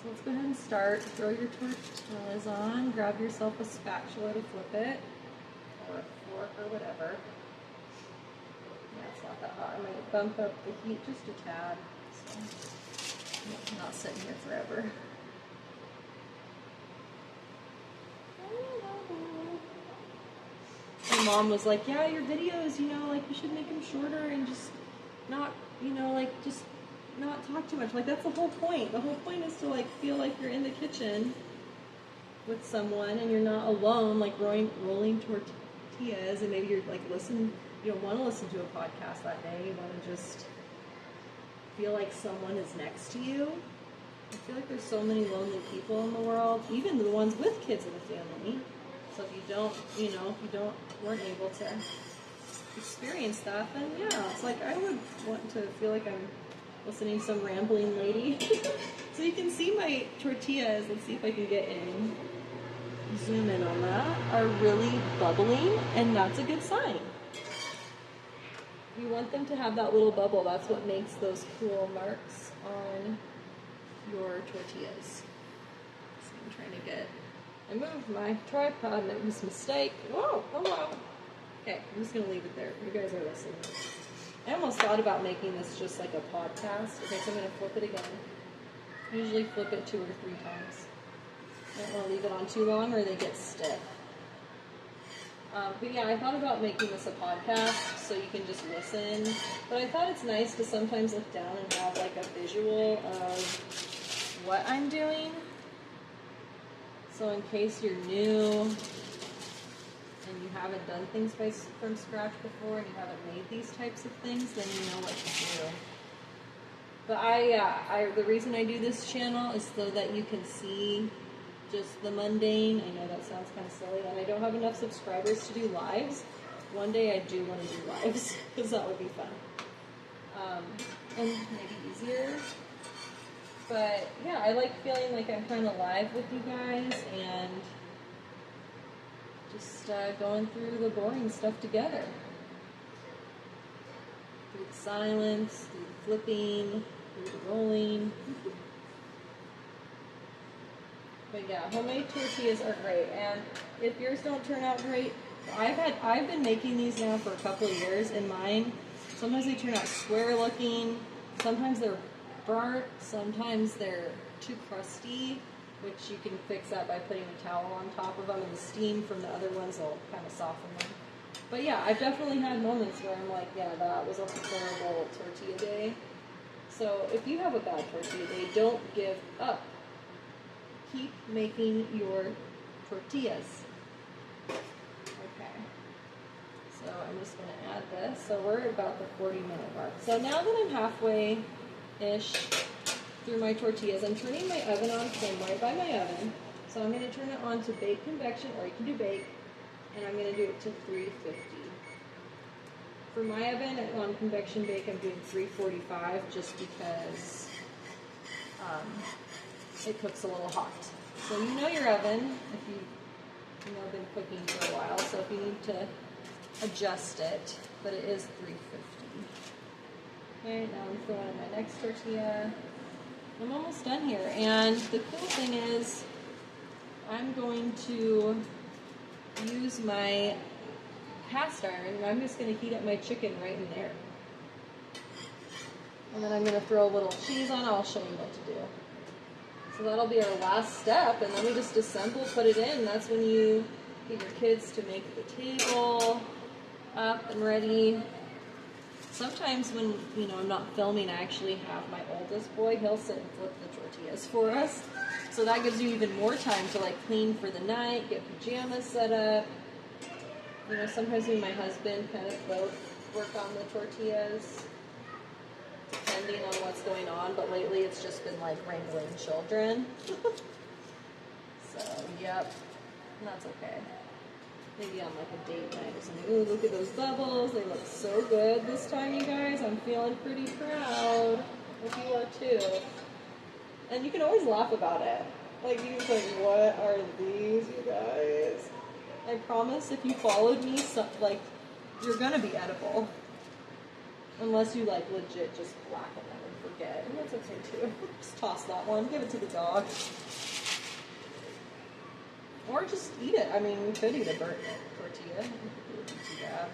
A: So let's go ahead and start. Throw your tortillas on. Grab yourself a spatula to flip it. Or a fork or whatever. Yeah, it's not that hot. I might bump up the heat just a tad. So I'm not sitting here forever. My mom was like, yeah, your videos, you know, like you should make them shorter and just not, you know, like just not talk too much. Like that's the whole point. The whole point is to like feel like you're in the kitchen with someone and you're not alone, like rolling tortillas, and maybe you're like you don't want to listen to a podcast that day. You want to just feel like someone is next to you. I feel like there's so many lonely people in the world, even the ones with kids in the family. So if you don't, weren't able to experience that, then yeah, it's like I would want to feel like I'm listening to some rambling lady. So you can see my tortillas. Let's see if I can get in. Zoom in on that. Are really bubbling, and that's a good sign. You want them to have that little bubble. That's what makes those cool marks on your tortillas. So I'm trying to get. I moved my tripod and it was a mistake. Whoa, hello. Okay, I'm just going to leave it there. You guys are listening. I almost thought about making this just like a podcast. Okay, so I'm going to flip it again. I usually flip it 2 or 3 times. I don't want to leave it on too long or they get stiff. But yeah, I thought about making this a podcast so you can just listen. But I thought it's nice to sometimes look down and have like a visual of what I'm doing. So in case you're new and you haven't done things from scratch before and you haven't made these types of things, then you know what to do. But the reason I do this channel is so that you can see just the mundane. I know that sounds kind of silly, and I don't have enough subscribers to do lives. One day I do want to do lives because that would be fun and maybe easier. But yeah, I like feeling like I'm kind of live with you guys and just going through the boring stuff together. Through the silence, through the flipping, through the rolling. But yeah, homemade tortillas are great. And if yours don't turn out great, I've been making these now for a couple of years, and mine, sometimes they turn out square looking, sometimes they're burnt, sometimes they're too crusty, which you can fix that by putting a towel on top of them, and the steam from the other ones will kind of soften them. But yeah, I've definitely had moments where I'm like, yeah, that was a horrible tortilla day. So if you have a bad tortilla, they don't give up. Keep making your tortillas. Okay. So I'm just going to add this. So we're about the 40-minute mark. So now that I'm halfway-ish through my tortillas, I'm turning my oven on because I'm right by my oven. So I'm going to turn it on to bake convection, or you can do bake, and I'm going to do it to 350. For my oven on convection bake, I'm doing 345 just because it cooks a little hot. So you know your oven if you've been cooking for a while. So if you need to adjust it, but it is 350. Okay, now I'm throwing in my next tortilla. I'm almost done here, and the cool thing is I'm going to use my cast iron, and I'm just going to heat up my chicken right in there. And then I'm going to throw a little cheese on it. I'll show you what to do. So that'll be our last step, and then we just assemble, put it in. That's when you get your kids to make the table up and ready. Sometimes when, I'm not filming, I actually have my oldest boy, he'll sit and flip the tortillas for us. So that gives you even more time to clean for the night, get pajamas set up. Sometimes me and my husband kind of both work on the tortillas, depending on what's going on, but lately it's just been wrangling children. So, yep, and that's okay. Maybe on a date night or something. Ooh, look at those bubbles. They look so good this time, you guys. I'm feeling pretty proud. If you are too. And you can always laugh about it. You can say, what are these, you guys? I promise if you followed me, you're gonna be edible. Unless you legit just blacken them and forget. And that's okay too. Just toss that one, give it to the dog. Or just eat it. I mean, we could eat a burnt tortilla. It wouldn't be too bad.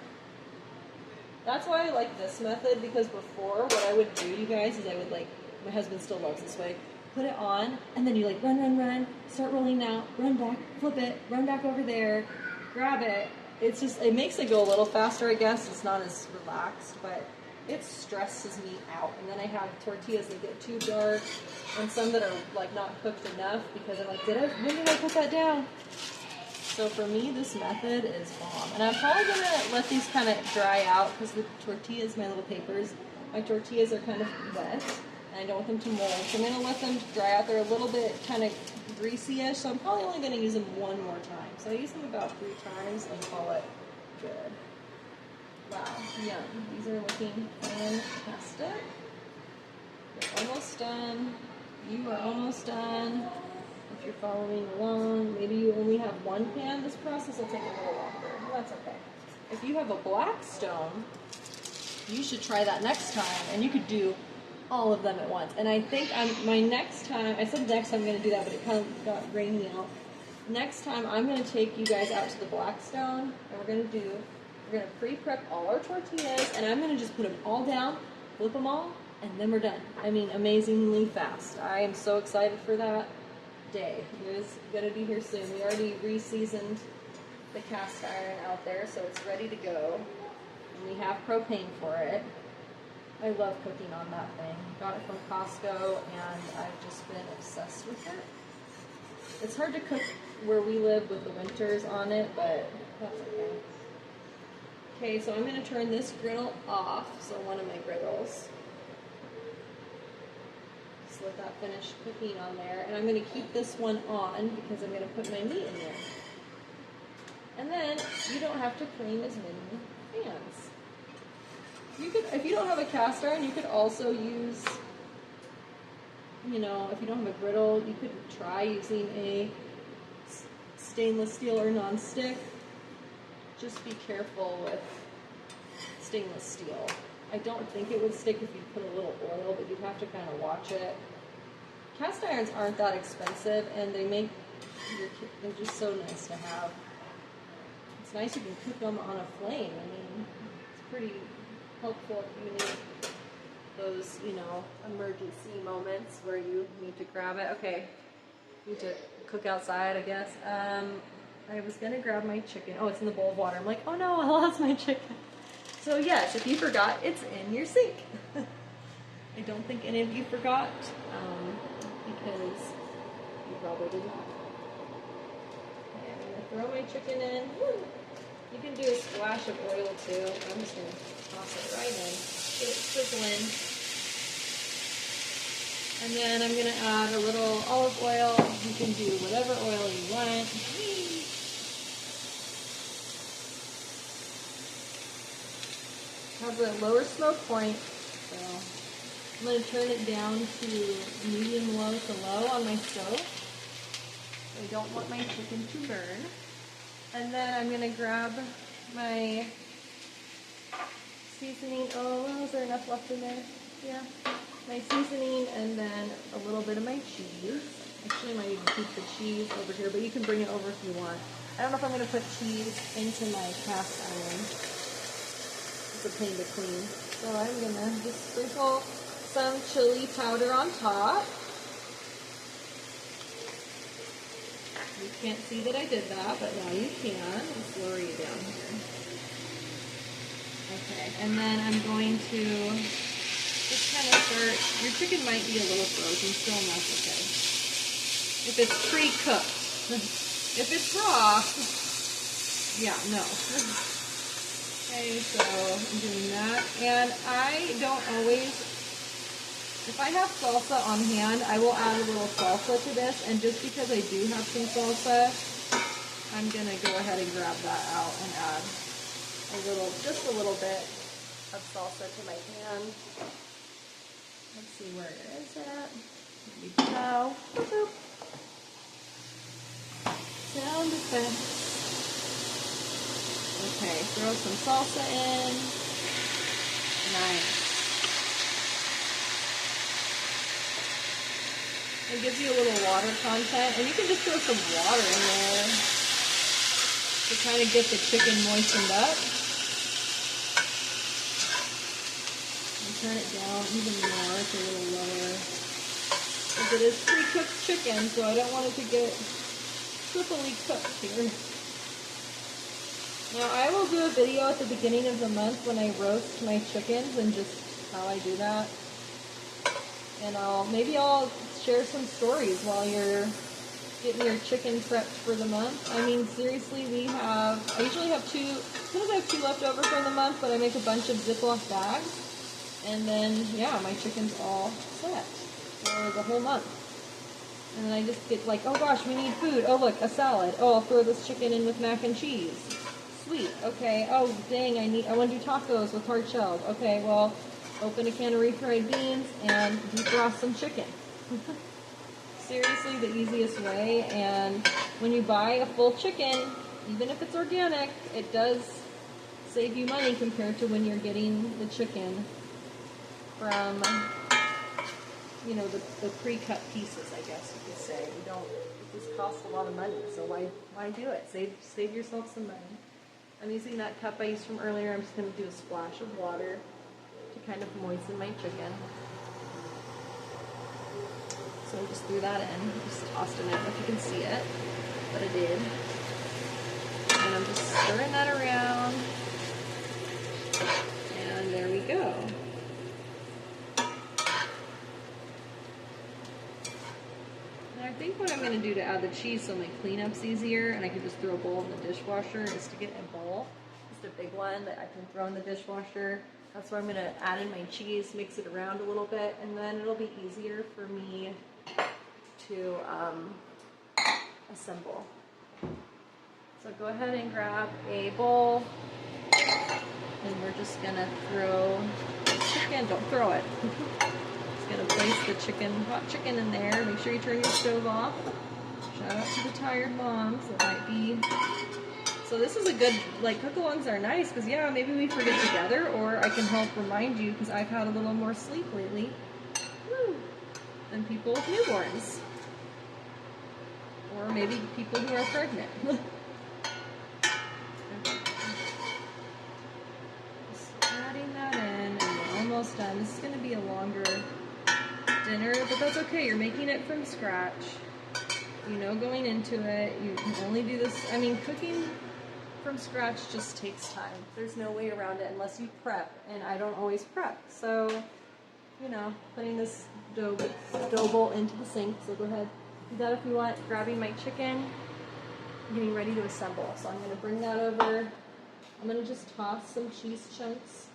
A: That's why I like this method, because before, what I would do, you guys, is I would my husband still loves this way, put it on, and then you run, start rolling out, run back, flip it, run back over there, grab it. It's just, it makes it go a little faster, I guess. It's not as relaxed, but it stresses me out. And then I have tortillas that get too dark, and some that are not cooked enough, because I'm when did I put that down? So for me, this method is bomb. And I'm probably gonna let these kind of dry out, because the tortillas, my little papers, my tortillas are kind of wet, and I don't want them to mold. So I'm gonna let them dry out. They're a little bit kind of greasy-ish, so I'm probably only gonna use them one more time. So I use them about 3 times and call it good. Wow, yum. These are looking fantastic. You're almost done. You are almost done. If you're following along, maybe you only have one pan. This process will take a little longer. That's okay. If you have a black stone, you should try that next time, and you could do all of them at once. And I think my next time, I said next time I'm going to do that, but it kind of got rainy out. Next time I'm going to take you guys out to the black stone, and we're going to pre-prep all our tortillas, and I'm going to just put them all down, flip them all, and then we're done. I mean, amazingly fast. I am so excited for that day. It is going to be here soon. We already re-seasoned the cast iron out there, so it's ready to go. And we have propane for it. I love cooking on that thing. Got it from Costco, and I've just been obsessed with it. It's hard to cook where we live with the winters on it, but that's okay. Okay, so I'm going to turn this griddle off, so one of my griddles. Just let that finish cooking on there. And I'm going to keep this one on because I'm going to put my meat in there. And then you don't have to clean as many pans. You could, if you don't have a cast iron, you could also use, if you don't have a griddle, you could try using a stainless steel or non-stick. Just be careful with stainless steel. I don't think it would stick if you put a little oil, but you'd have to kind of watch it. Cast irons aren't that expensive, and they're just so nice to have. It's nice you can cook them on a flame. I mean, it's pretty helpful if you need those, emergency moments where you need to grab it. Okay, need to cook outside, I guess. I was gonna grab my chicken. Oh, it's in the bowl of water. I'm like, oh no, I lost my chicken. So yes, if you forgot, it's in your sink. I don't think any of you forgot, because you probably did not. Okay, I'm gonna throw my chicken in. Woo! You can do a splash of oil too. I'm just gonna toss it right in, get it sizzling. And then I'm gonna add a little olive oil. You can do whatever oil you want. Has a lower smoke point, so I'm going to turn it down to medium low to low on my stove. I don't want my chicken to burn. And then I'm going to grab my seasoning. Oh, is there enough left in there? Yeah. My seasoning and then a little bit of my cheese. Actually, I might even keep the cheese over here, but you can bring it over if you want. I don't know if I'm going to put cheese into my cast iron. It's a pain to clean. So I'm going to just sprinkle some chili powder on top. You can't see that I did that, but now you can. Let's lower you down here. Okay, and then I'm going to just kind of start. Your chicken might be a little frozen still, and that's okay. If it's pre-cooked. If it's raw, yeah, no. Okay, so I'm doing that. And I don't always, if I have salsa on hand, I will add a little salsa to this. And just because I do have some salsa, I'm going to go ahead and grab that out and add just a little bit of salsa to my pan. Let's see where it is at. Here we go. Sound effects. Okay, throw some salsa in. Nice. It gives you a little water content, and you can just throw some water in there to kind of get the chicken moistened up. And turn it down even more, it's a little lower. Because it is pre-cooked chicken, so I don't want it to get triply cooked here. Now I will do a video at the beginning of the month when I roast my chickens and just how I do that. And maybe I'll share some stories while you're getting your chicken prepped for the month. I mean, seriously, I usually have sometimes I have 2 left over from the month, but I make a bunch of Ziploc bags. And then, yeah, my chicken's all set for the whole month. And then I just get like, oh gosh, we need food. Oh look, a salad. Oh, I'll throw this chicken in with mac and cheese. Sweet. Okay. Oh dang, I want to do tacos with hard shelled. Okay, well, open a can of refried beans and defrost some chicken. Seriously, the easiest way. And when you buy a full chicken, even if it's organic, it does save you money compared to when you're getting the chicken from, you know, the pre-cut pieces, I guess you could say. It just costs a lot of money, so why do it? Save yourself some money. I'm using that cup I used from earlier. I'm just going to do a splash of water to kind of moisten my chicken. So I just threw that in, just tossed it in. I don't know if you can see it, but I did. And I'm just stirring that around. And there we go. I think what I'm going to do to add the cheese so my cleanup's easier and I can just throw a bowl in the dishwasher is to get a bowl, just a big one that I can throw in the dishwasher. That's where I'm going to add in my cheese, mix it around a little bit, and then it'll be easier for me to assemble. So go ahead and grab a bowl, and we're just going to throw the chicken. Don't throw it. Gonna place the hot chicken in there. Make sure you turn your stove off. Shout out to the tired moms. It might be. So this is a good, like, cookalongs are nice because, yeah, maybe we forget together, or I can help remind you because I've had a little more sleep lately. Woo. Than people with newborns. Or maybe people who are pregnant. Just adding that in, and we're almost done. This is gonna be a longer dinner, but that's okay. You're making it from scratch. You know, going into it, you can only do this. I mean, cooking from scratch just takes time. There's no way around it unless you prep, and I don't always prep. So you know, putting this dough bowl into the sink. So go ahead, do that if you want. Grabbing my chicken, getting ready to assemble. So I'm going to bring that over. I'm going to just toss some cheese chunks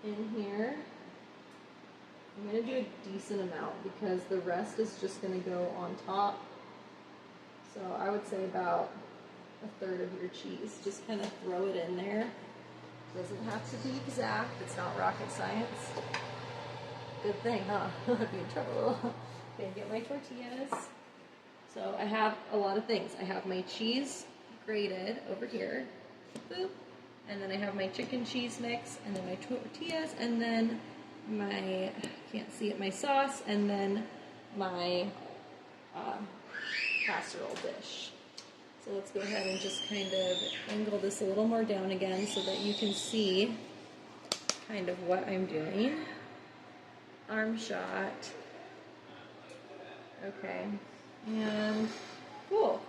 A: in here. I'm going to do a decent amount because the rest is just going to go on top. So I would say about a third of your cheese. Just kind of throw it in there. Doesn't have to be exact. It's not rocket science. Good thing, huh? I'd be in trouble. Okay, get my tortillas. So I have a lot of things. I have my cheese grated over here. Boop. And then I have my chicken cheese mix, and then my tortillas, and then my, can't see it, my sauce, and then my casserole dish. So let's go ahead and just kind of angle this a little more down again so that you can see kind of what I'm doing. Arm shot. Okay. And cool.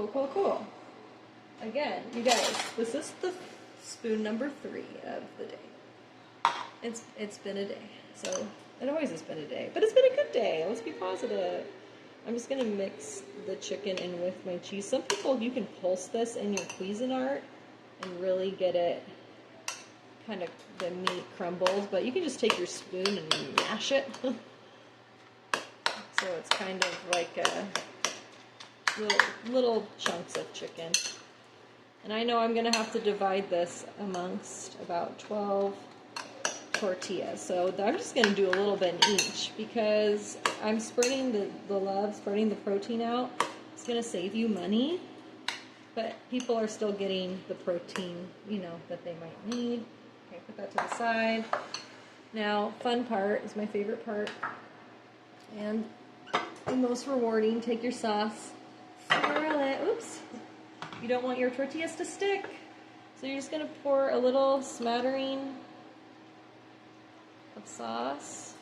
A: Again, you guys, this is the spoon number 3 of the day. It's been a day. So it always has been a day. But it's been a good day. Let's be positive. I'm just going to mix the chicken in with my cheese. Some people, you can pulse this in your Cuisinart and really get it kind of the meat crumbled. But you can just take your spoon and mash it. So it's kind of like little chunks of chicken. And I know I'm going to have to divide this amongst about 12 tortillas. So I'm just going to do a little bit in each because I'm spreading the love, spreading the protein out. It's going to save you money, but people are still getting the protein, you know, that they might need. Okay, put that to the side. Now, fun part is my favorite part and the most rewarding. Take your sauce, swirl it. Oops. You don't want your tortillas to stick. So you're just going to pour a little smattering of sauce.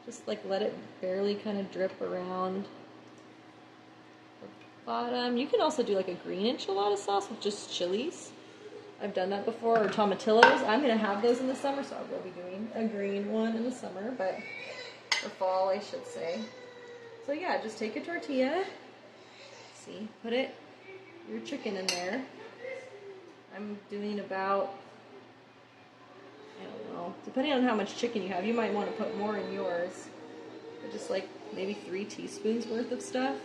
A: Just like let it barely kind of drip around the bottom. You can also do like a green enchilada sauce with just chilies. I've done that before, or tomatillos. I'm going to have those in the summer, so I will be doing a green one in the summer, but for fall, I should say. So yeah, just take a tortilla. See, put your chicken in there. I'm doing about, I don't know, depending on how much chicken you have, you might want to put more in yours. But just like maybe 3 teaspoons worth of stuff.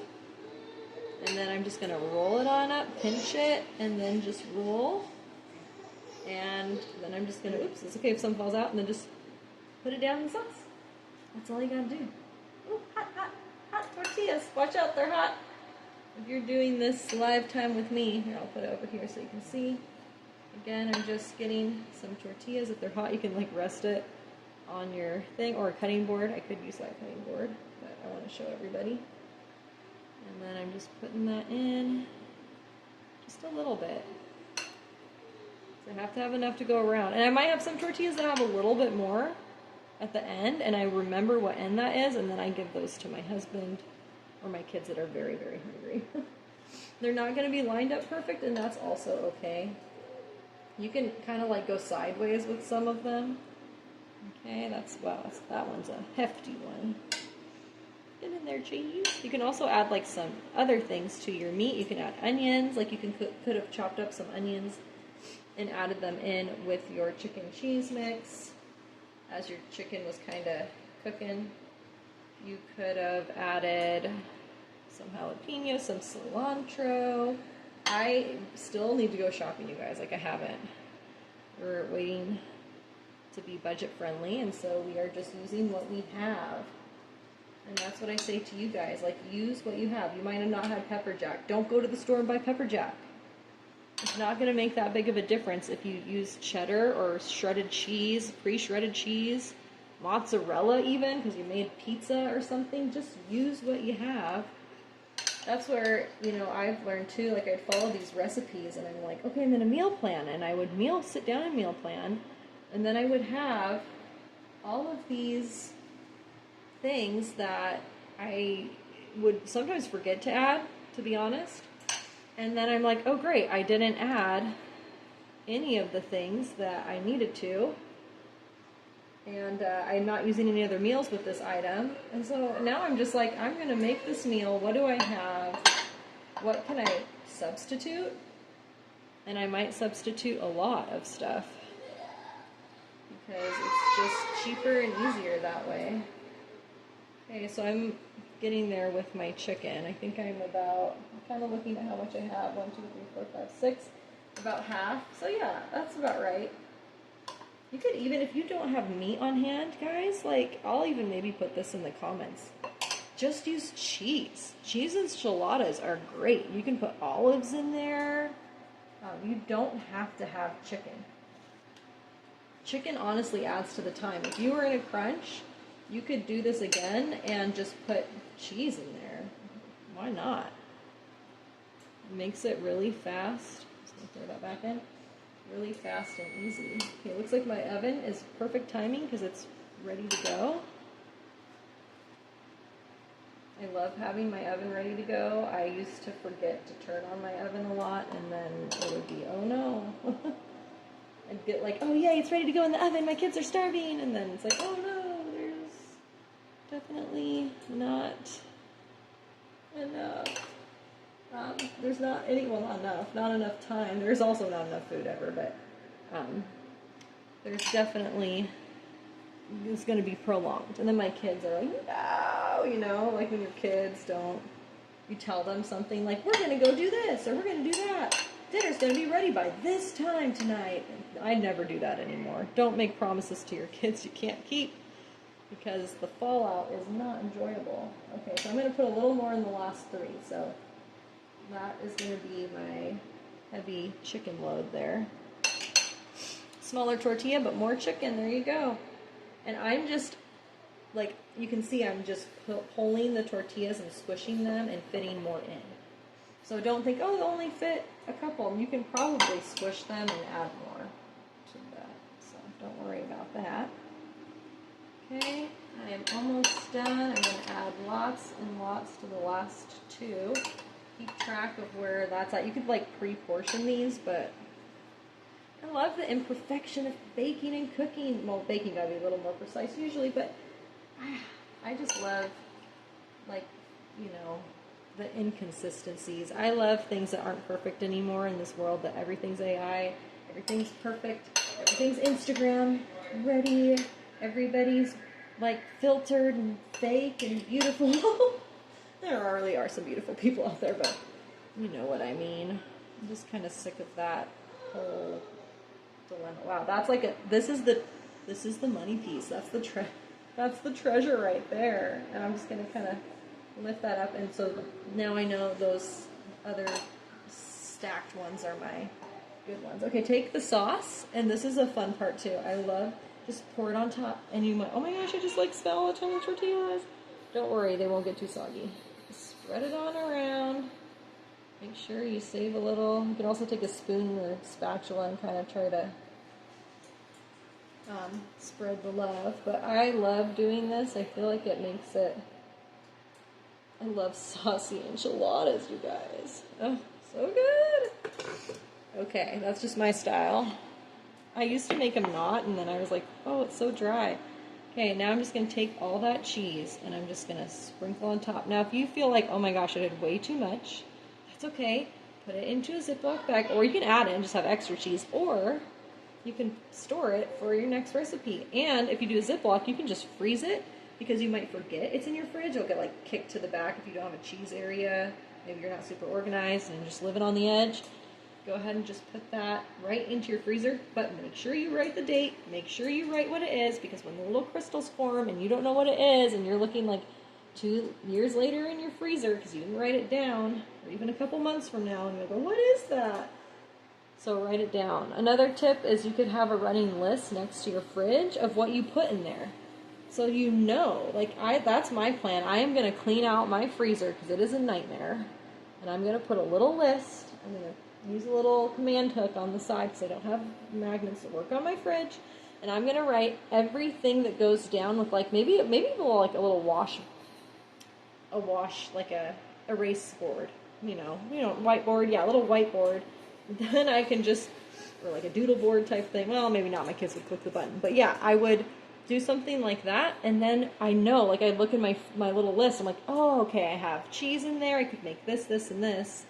A: And then I'm just going to roll it on up, pinch it, and then just roll. And then I'm just going to, oops, it's okay if some falls out, and then just put it down in the sauce. That's all you got to do. Ooh, hot tortillas. Watch out, they're hot. If you're doing this live time with me, here, I'll put it over here so you can see. Again, I'm just getting some tortillas. If they're hot, you can like rest it on your thing or a cutting board. I could use that cutting board, but I want to show everybody. And then I'm just putting that in just a little bit. So I have to have enough to go around. And I might have some tortillas that have a little bit more at the end, and I remember what end that is, and then I give those to my husband or my kids that are very, very hungry. They're not going to be lined up perfect, and that's also okay. You can kind of like go sideways with some of them. Okay, that one's a hefty one. Get in there, cheese. You can also add like some other things to your meat. You can add onions, like you could have chopped up some onions and added them in with your chicken cheese mix as your chicken was kind of cooking. You could have added some jalapeno, some cilantro. I still need to go shopping, you guys. Like, I haven't. We're waiting to be budget friendly, and so we are just using what we have. And that's what I say to you guys. Like, use what you have. You might have not had pepper jack. Don't go to the store and buy pepper jack. It's not going to make that big of a difference if you use cheddar or shredded cheese, pre-shredded cheese, mozzarella even, because you made pizza or something. Just use what you have. That's where, you know, I've learned too, like I'd follow these recipes and I'm like, okay, I'm in a meal plan, and I would sit down and meal plan, and then I would have all of these things that I would sometimes forget to add, to be honest. And then I'm like, oh great, I didn't add any of the things that I needed to. And I'm not using any other meals with this item. And so now I'm just like, I'm going to make this meal. What do I have? What can I substitute? And I might substitute a lot of stuff because it's just cheaper and easier that way. Okay, so I'm getting there with my chicken. I think I'm kind of looking at how much I have. 1, 2, 3, 4, 5, 6. About half. So yeah, that's about right. You could even, if you don't have meat on hand, guys, like, I'll even maybe put this in the comments. Just use cheese. Cheese enchiladas are great. You can put olives in there. You don't have to have chicken. Chicken honestly adds to the time. If you were in a crunch, you could do this again and just put cheese in there. Why not? It makes it really fast. Just gonna throw that back in. Really fast and easy. Okay, it looks like my oven is perfect timing because it's ready to go. I love having my oven ready to go. I used to forget to turn on my oven a lot, and then it would be, oh no. I'd get like, oh yay, it's ready to go in the oven, my kids are starving, and then it's like, oh no, there's definitely not enough. There's not enough time. There's also not enough food ever, but there's definitely, it's going to be prolonged. And then my kids are like, no, you know, like when your kids don't, you tell them something like, we're going to go do this, or we're going to do that. Dinner's going to be ready by this time tonight. I never do that anymore. Don't make promises to your kids you can't keep, because the fallout is not enjoyable. Okay, so I'm going to put a little more in the last 3, so that is going to be my heavy chicken load there. Smaller tortilla, but more chicken. There you go. And I'm just, like, you can see I'm just pulling the tortillas and squishing them and fitting more in. So don't think, oh, they'll only fit a couple. You can probably squish them and add more to that. So don't worry about that. Okay, I am almost done. I'm going to add lots and lots to the last 2. Keep track of where that's at. You could like pre-portion these, but I love the imperfection of baking and cooking. Well, baking gotta be a little more precise usually, but I just love, like, you know, the inconsistencies. I love things that aren't perfect anymore in this world, that everything's AI, everything's perfect, everything's Instagram ready, everybody's like filtered and fake and beautiful. There really are some beautiful people out there, but you know what I mean. I'm just kind of sick of that whole dilemma. Wow, that's like a, this is the money piece. That's the treasure right there. And I'm just gonna kind of lift that up, and so now I know those other stacked ones are my good ones. Okay, take the sauce, and this is a fun part too. I love, just pour it on top, and you might, oh my gosh, I just like smell a ton of tortillas. Don't worry, they won't get too soggy. Spread it on around. Make sure you save a little. You can also take a spoon or spatula and kind of try to spread the love. But I love doing this. I feel like it makes it, I love saucy enchiladas, you guys. Oh, so good. Okay, that's just my style. I used to make them not, and then I was like, oh, it's so dry. Okay, now I'm just going to take all that cheese, and I'm just going to sprinkle on top. Now, if you feel like, oh my gosh, I did way too much, that's okay. Put it into a Ziploc bag, or you can add it and just have extra cheese, or you can store it for your next recipe. And if you do a Ziploc, you can just freeze it, because you might forget it's in your fridge. It'll get like kicked to the back if you don't have a cheese area. Maybe you're not super organized and just living on the edge. Go ahead and just put that right into your freezer, but make sure you write the date, make sure you write what it is, because when the little crystals form and you don't know what it is, and you're looking like 2 years later in your freezer because you didn't write it down, or even a couple months from now, and you'll go, what is that? So write it down. Another tip is you could have a running list next to your fridge of what you put in there. So you know, like that's my plan. I am going to clean out my freezer because it is a nightmare, and I'm going to put a little list. I'm going to use a little command hook on the side because I don't have magnets that work on my fridge, and I'm gonna write everything that goes down with like maybe even like a little wash like a erase board, you know whiteboard, yeah, a little whiteboard. Then I can just, or like a doodle board type thing. Well, maybe not. My kids would click the button, but yeah, I would do something like that, and then I know, like I look at my little list, I'm like, oh, okay, I have cheese in there, I could make this, this, and this,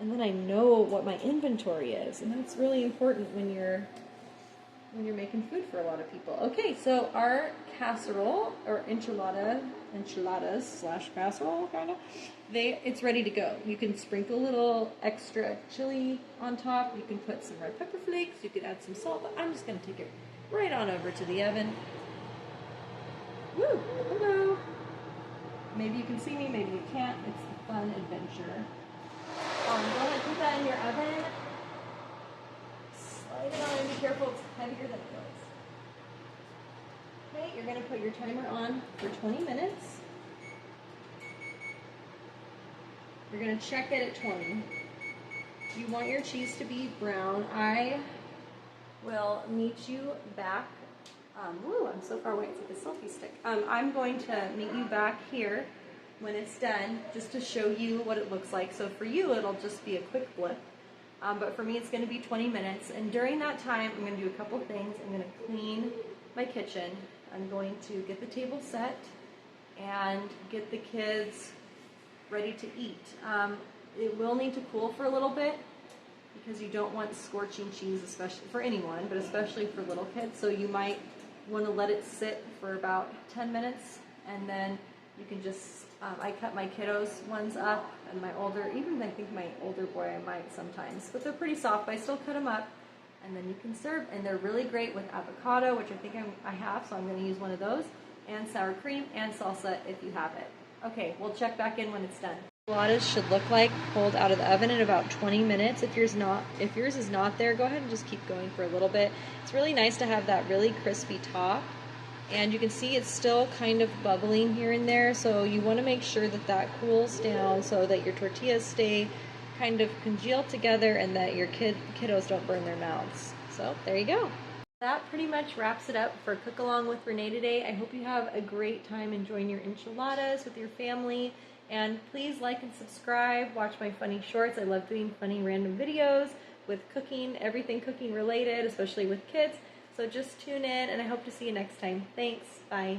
A: and then I know what my inventory is, and that's really important when you're making food for a lot of people. Okay, so our casserole, or enchiladas slash casserole, kind of, it's ready to go. You can sprinkle a little extra chili on top. You can put some red pepper flakes. You could add some salt, but I'm just going to take it right on over to the oven. Woo! Hello! Maybe you can see me, maybe you can't. It's a fun adventure. Go ahead and put that in your oven. Slide it on and be careful, it's heavier than it was. Okay, you're going to put your timer on for 20 minutes. You're going to check it at 20. You want your cheese to be brown. I will meet you back. Ooh, I'm so far away, it's like a selfie stick. I'm going to meet you back here when it's done, just to show you what it looks like. So for you, it'll just be a quick blip. But for me, it's going to be 20 minutes. And during that time, I'm going to do a couple things. I'm going to clean my kitchen. I'm going to get the table set and get the kids ready to eat. It will need to cool for a little bit because you don't want scorching cheese, especially for anyone, but especially for little kids. So you might want to let it sit for about 10 minutes, and then you can just, I cut my kiddos ones up, and my older, even I think my older boy I might sometimes, but they're pretty soft, but I still cut them up, and then you can serve, and they're really great with avocado, which I think I have, so I'm going to use one of those, and sour cream and salsa if you have it. Okay, we'll check back in when it's done. Enchiladas should look like pulled out of the oven in about 20 minutes. If yours is not there, go ahead and just keep going for a little bit. It's really nice to have that really crispy top, and you can see it's still kind of bubbling here and there, so you want to make sure that that cools down so that your tortillas stay kind of congealed together and that your kiddos don't burn their mouths. So there you go. That pretty much wraps it up for Cook Along with Renee today. I hope you have a great time enjoying your enchiladas with your family. And please like and subscribe, watch my funny shorts. I love doing funny random videos with cooking, everything cooking related, especially with kids. So just tune in, and I hope to see you next time. Thanks, bye.